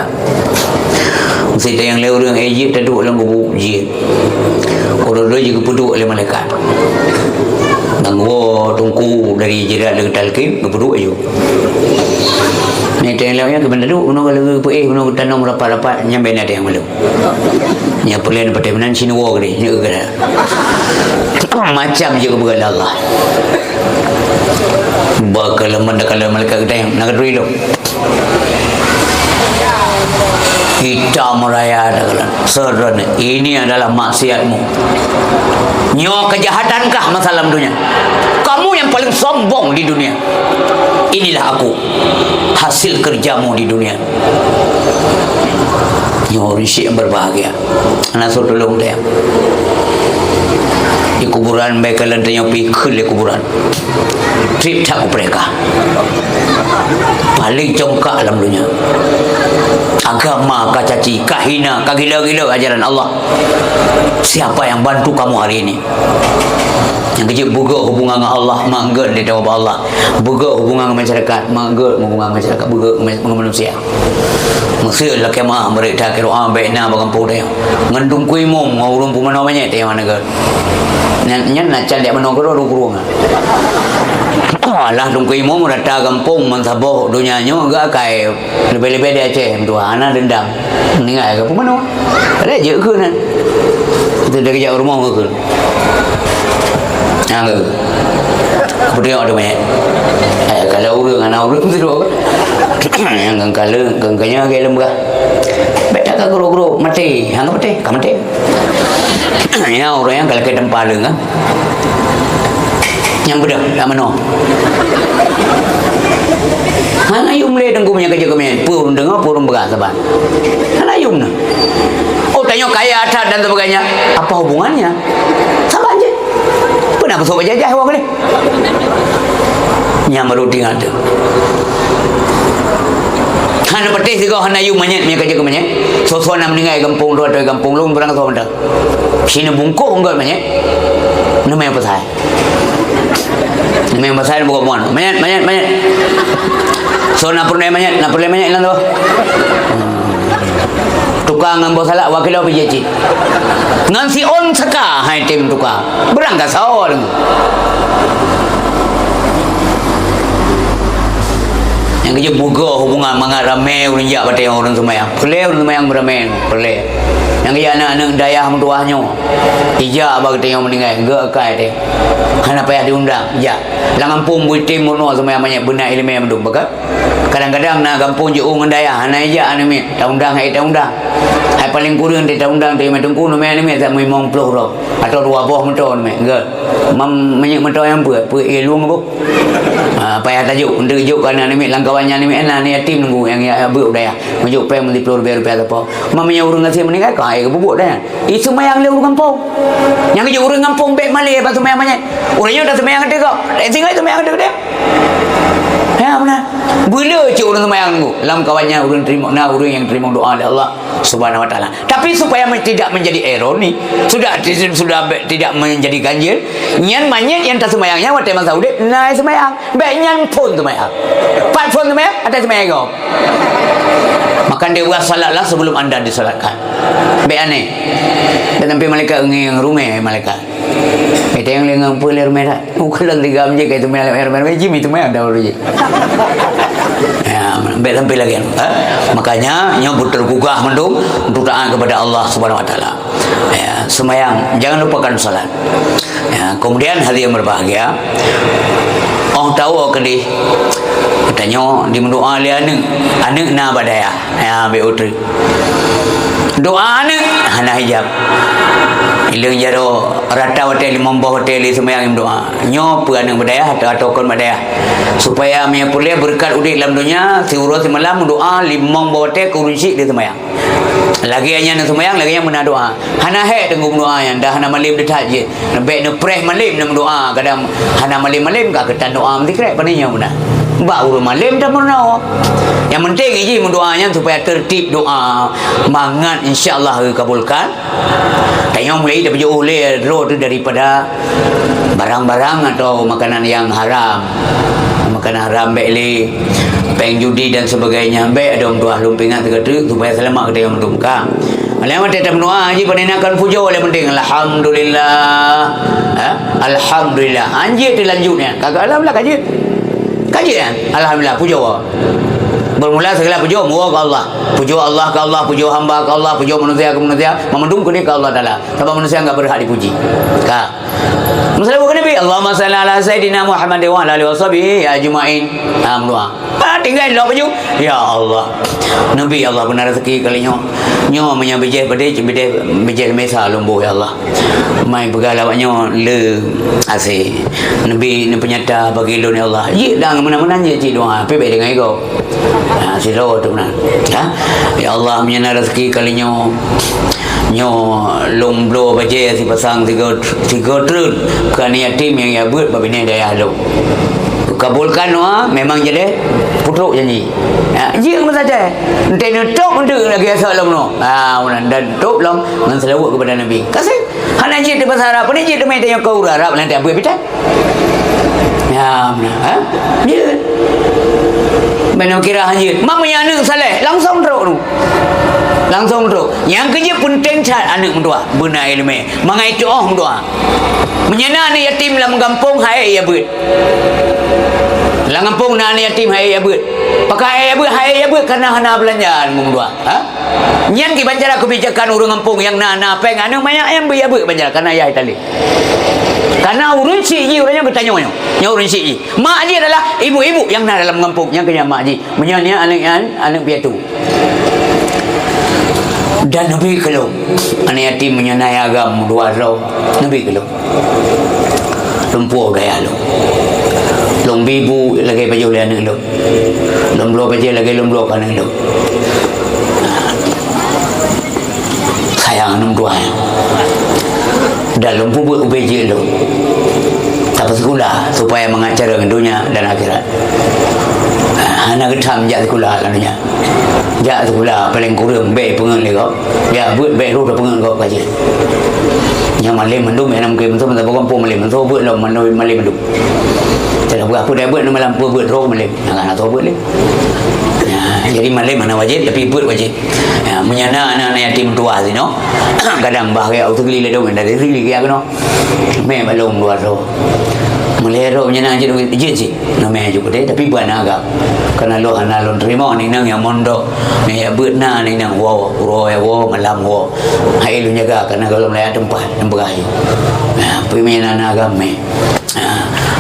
Mesti yang lewat orang Egypt taduk dalam gubuk jid orang-orang juga puduk oleh malaikat nangwa tungku dari jirat dengan talqin puduk aja ni yang lainnya ke benda duk kalau kalau tanam rapat-rapat nyampe ada yang malu nya pelian pada menan sinwa gede nya ke macam je kebegal Allah bakal mendakal malaikat kita yang nak duri lo kita meraya adalah saudara ini adalah maksiatmu nyo kejahatankah masalah dunia kamu yang paling sombong di dunia inilah aku hasil kerjamu di dunia nyo risik yang berbahagia anak saudara tolong dia di kuburan mereka lantainya pikul di kuburan trip tak mereka paling congkak dalam dunia agama kacaci kahina kagila-gila ajaran Allah siapa yang bantu kamu hari ini yang kecil buka hubungan dengan Allah manggut di tawab Allah buka hubungan dengan masyarakat manggut hubungan masyarakat buka dengan manusia mesti lah kemah mereka kira baikna bagampun dia ngandung kuimong ngurung pumana banyak dia mana ke nyan nak cari mana ke ruang lah dong kuimong rata kampung mentaboh dunyanya enggak kayak lebih-lebih dia Aceh dua anak dendam ni ngai ke pumana ada je ke kan itu dari jauh rumah ke angga kemudian ada banyak kalau orang anak orang tu yang kalau gengkanya ke lembah beda ke guru-guru mati hang mati kamu mati ya orang yang kalau ke tempat dengan yang bedak tak mana hang ayum le dengku punya kerja kami purun dengar purun beras saban hang ayum na oh tanya kaya adat dan sebagainya apa hubungannya sama aja pernah besok jajah orang ni yang baru tinggal tu hana petis juga hana ayum manyet punya kerja kami so nak meninggal kampung dua kampung lu berang so benda sini bungkuk enggak manyet nama yang pasal nama yang pasal bukan puan manyet so nak perlu manyet ilang tu tukang ngambo salak wakil apa je cik ngan si on saka hai tim tukang berangkat sawal yang kerja buka hubungan mangat ramai orang jak pada orang semayang pelai orang semayang beramai pelai yang kerja anak-anak dayah mentuahnya hijab bagi yang meninggal enggak kai dia hana payah diundang ya lang kampung buitim mono semayang banyak benak ilmu yang mendung baka kadang-kadang nak kampung je orang dayah hana hijab ane mi tak undang hai paling kurang dia tak undang dia metungku no me tak mau mongploh ro atau dua buah motor me enggak banyak motor yang apa elung apa payah tajuk untuk juk kana ni langkawannya ni ana ni yatim nunggu yang abu daya menjuk pe mesti rupiah apa mamanya urang ngasih meninggal ka ai bubuk dah itu mayang le urang kampung yang je urang kampung baik malih pas mayang banyak urangnya dah mayang gede kok tinggal itu mayang gede ya benar bila je urang mayang nunggu lam kawannya urang terima urang yang terima doa oleh Allah Subhanahu wa taala tapi supaya tidak menjadi ironi sudah tidak menjadi ganjil nyan manyet yang tak semayangnya wa tema saudi nai semayang baik nyan pun semayang pat pun semayang ada semayang kau maka dia buat salatlah sebelum anda disalatkan baik aneh dan sampai malaikat ngeng rumah malaikat kita yang lengang pulir merah ukuran 3 jam je itu merah jim itu semayang dah je ya baik sampai lagi makanya nyobut tergugah mendung untuk doa kepada Allah Subhanahu wa taala ya semayang jangan lupakan salat ya kemudian hati yang berbahagia orang tahu ke di katanya di mendoa li anak na badaya ya be utri doa anak hana hijab ilang jaro rata hotel membawa hotel semayang doa nyo anak badaya atau kon badaya supaya me pulih berkat udik dalam dunia si urus malam doa limong bawa hotel kurunsi di semayang Lagi hanya nak sembahyang, lagi yang mana doa. Hana he tengok doa yang dah hana malim detat je. Baik nak preh malim nak doa. Kadang hana malim-malim ka ketan doa mesti krek panenya mana. Ba urus malim dah mana. Yang penting iji mendoanya supaya tertib doa. Mangat insya-Allah kabulkan. Tayang mulai dah jauh le road daripada barang-barang atau makanan yang haram. Makanan haram baik le peng judi dan sebagainya baik ada doa lumpingan tergetuk supaya selamat kita yang mendumka. Alamat tetap doa haji peninakan pujo oleh penting alhamdulillah. Alhamdulillah. Anjir dilanjutnya. Kagak alhamdulillah kaji. Kaji kan? Alhamdulillah pujo. Bermula segala pujo ke Allah. Pujo Allah ke Allah, pujo hamba ke Allah, pujo manusia ke manusia, memendung ke Allah Taala. Sebab manusia enggak berhak dipuji. Ka. Masalah bukan Nabi. Allahumma salli ala sayidina Muhammad wa ala alihi washabihi ajmain. Doa. Tinggal doa pujo. Ya Allah. Nabi Allah benar rezeki kalinya. Nyo punya bijih bijih mesa lombo ya Allah. Mai begalawaknya le asih. Nabi ni penyata bagi lu ya Allah. Ye dah mana-mana je ci doa. Pe dengan ego. Silo tu benar. Ya Allah menyana rezeki kalinya. Nyo lomblo baje si pasang tiga trun kan yatim yang ya buat babine daya lu. Kabulkan doa memang jadi putruk janji. Jing saja. Ente nutuk untuk lagi asal no. Dan tok long ngan selawat kepada Nabi. Kasih. Hana je di bahasa Arab, ni je demai tanya kau Arab nanti apa bitan. Ya, benar. Dia. Benar kira hanya mamanya anak saleh langsung teruk tu. Langsung teruk. Yang kerja penting cat anak mendoa, benar ilmu. Mangai tu mendoa. Menyana anak yatim dalam kampung hai ya bet. Dalam kampung anak yatim hai ya bet. Pakai hai ya bet karena hana belanjaan mendoa. Nyan ki banjara kebijakan urang kampung yang na peng anu banyak yang ya bet banjara karena ya tali. Karena urun si ji orangnya bertanya nya urun si ji. Mak ji adalah ibu-ibu yang na dalam kampung yang kena mak ji. Menyanya anak piatu. Dan Nabi kalau anak yatim menyenai agam dua roh Nabi kalau lumpuh gaya lo lumbibu lagi baju le anak lo lumblo baju lagi lumblo kan lo sayang num dua dan lumpuh buat ubeji lo tak sekolah supaya mengajar dengan dunia dan akhirat. Anak ketam jak sekolah kanunya. Jak sekolah paling kurang baik pengen lego. Ya buat baik roh pengen kau kaji. Yang malam mendum yang nam ke mentu mentu kampung malam mentu buat lo malam mendum. Tidak buat apa dah buat malam buat roh malam. Nak tahu buat le. Jadi malam mana wajib tapi buat wajib. Menyana anak-anak yatim tua sih no. Kadang bahaya auto geli le dong dari geli ya no. Me balong luar roh. Melero menyana je je namanya juga deh tapi bukan agak karena lo hana lo terima ni nang yang mondok ni ya buat na ni nang wow uro ya wow malam wow hai lu jaga karena kalau melaya tempat berayu pemilihan agama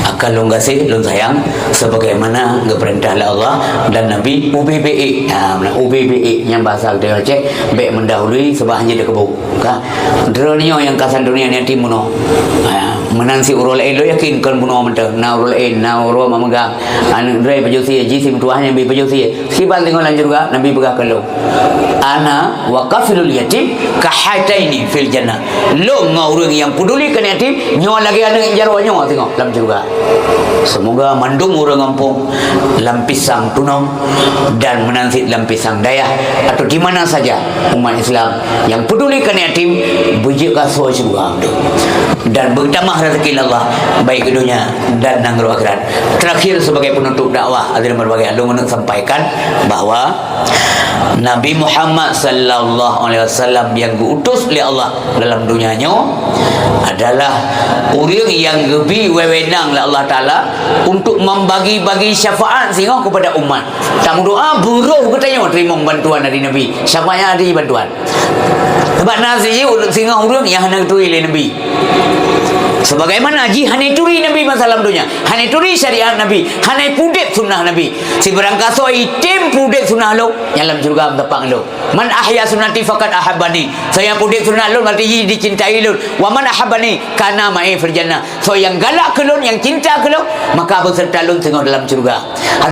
akan lo ngasih lo sayang sebagaimana perintah Allah dan Nabi UBBE UBBE yang bahasa dia cek baik mendahului sebab hanya dia kebuk drone yang kasan dunia ni timuno menansi urul lo yakin kan bunuh mentang na urul na urul mamaga anak drai pajusi ji sim tuahnya bi pajusi siban tengok lanjut juga Nabi begah kalau ana wa kafilul yatim ka hataini fil jannah lo ngau yang peduli kan yatim nyawa lagi anak jarwa nyawa tengok dalam juga semoga mandung orang kampung lampisang tunong dan menansi lampisang dayah atau di mana saja umat Islam yang peduli kan yatim bujik kasoi juga dan bertamah rezeki Allah baik dunia dan nangro akhirat. Terakhir sebagai penutup dakwah hadirin berbagai alumni sampaikan bahwa Nabi Muhammad sallallahu alaihi wasallam yang diutus oleh Allah dalam dunianya adalah orang yang gebi wewenang oleh Allah Taala untuk membagi-bagi syafaat sehingga kepada umat. Tamu doa buruh katanya terima bantuan dari Nabi. Siapa yang ada bantuan? Sebab nasi sehingga orang yang hendak turi oleh Nabi. Sebagaimana haji hanai turi Nabi masalah dunia, hanai turi syariat Nabi, hanai pudek sunnah Nabi. Si berangkaso itim pudek sunnah lo, nyalam surga mentapang lo. Man ahya sunnati faqad ahabbani. Saya pudek sunnah lo berarti dicintai lo. Wa man ahabbani kana ma'i fil jannah. So yang galak ke lo, yang cinta ke lo, maka beserta lo tengok dalam surga.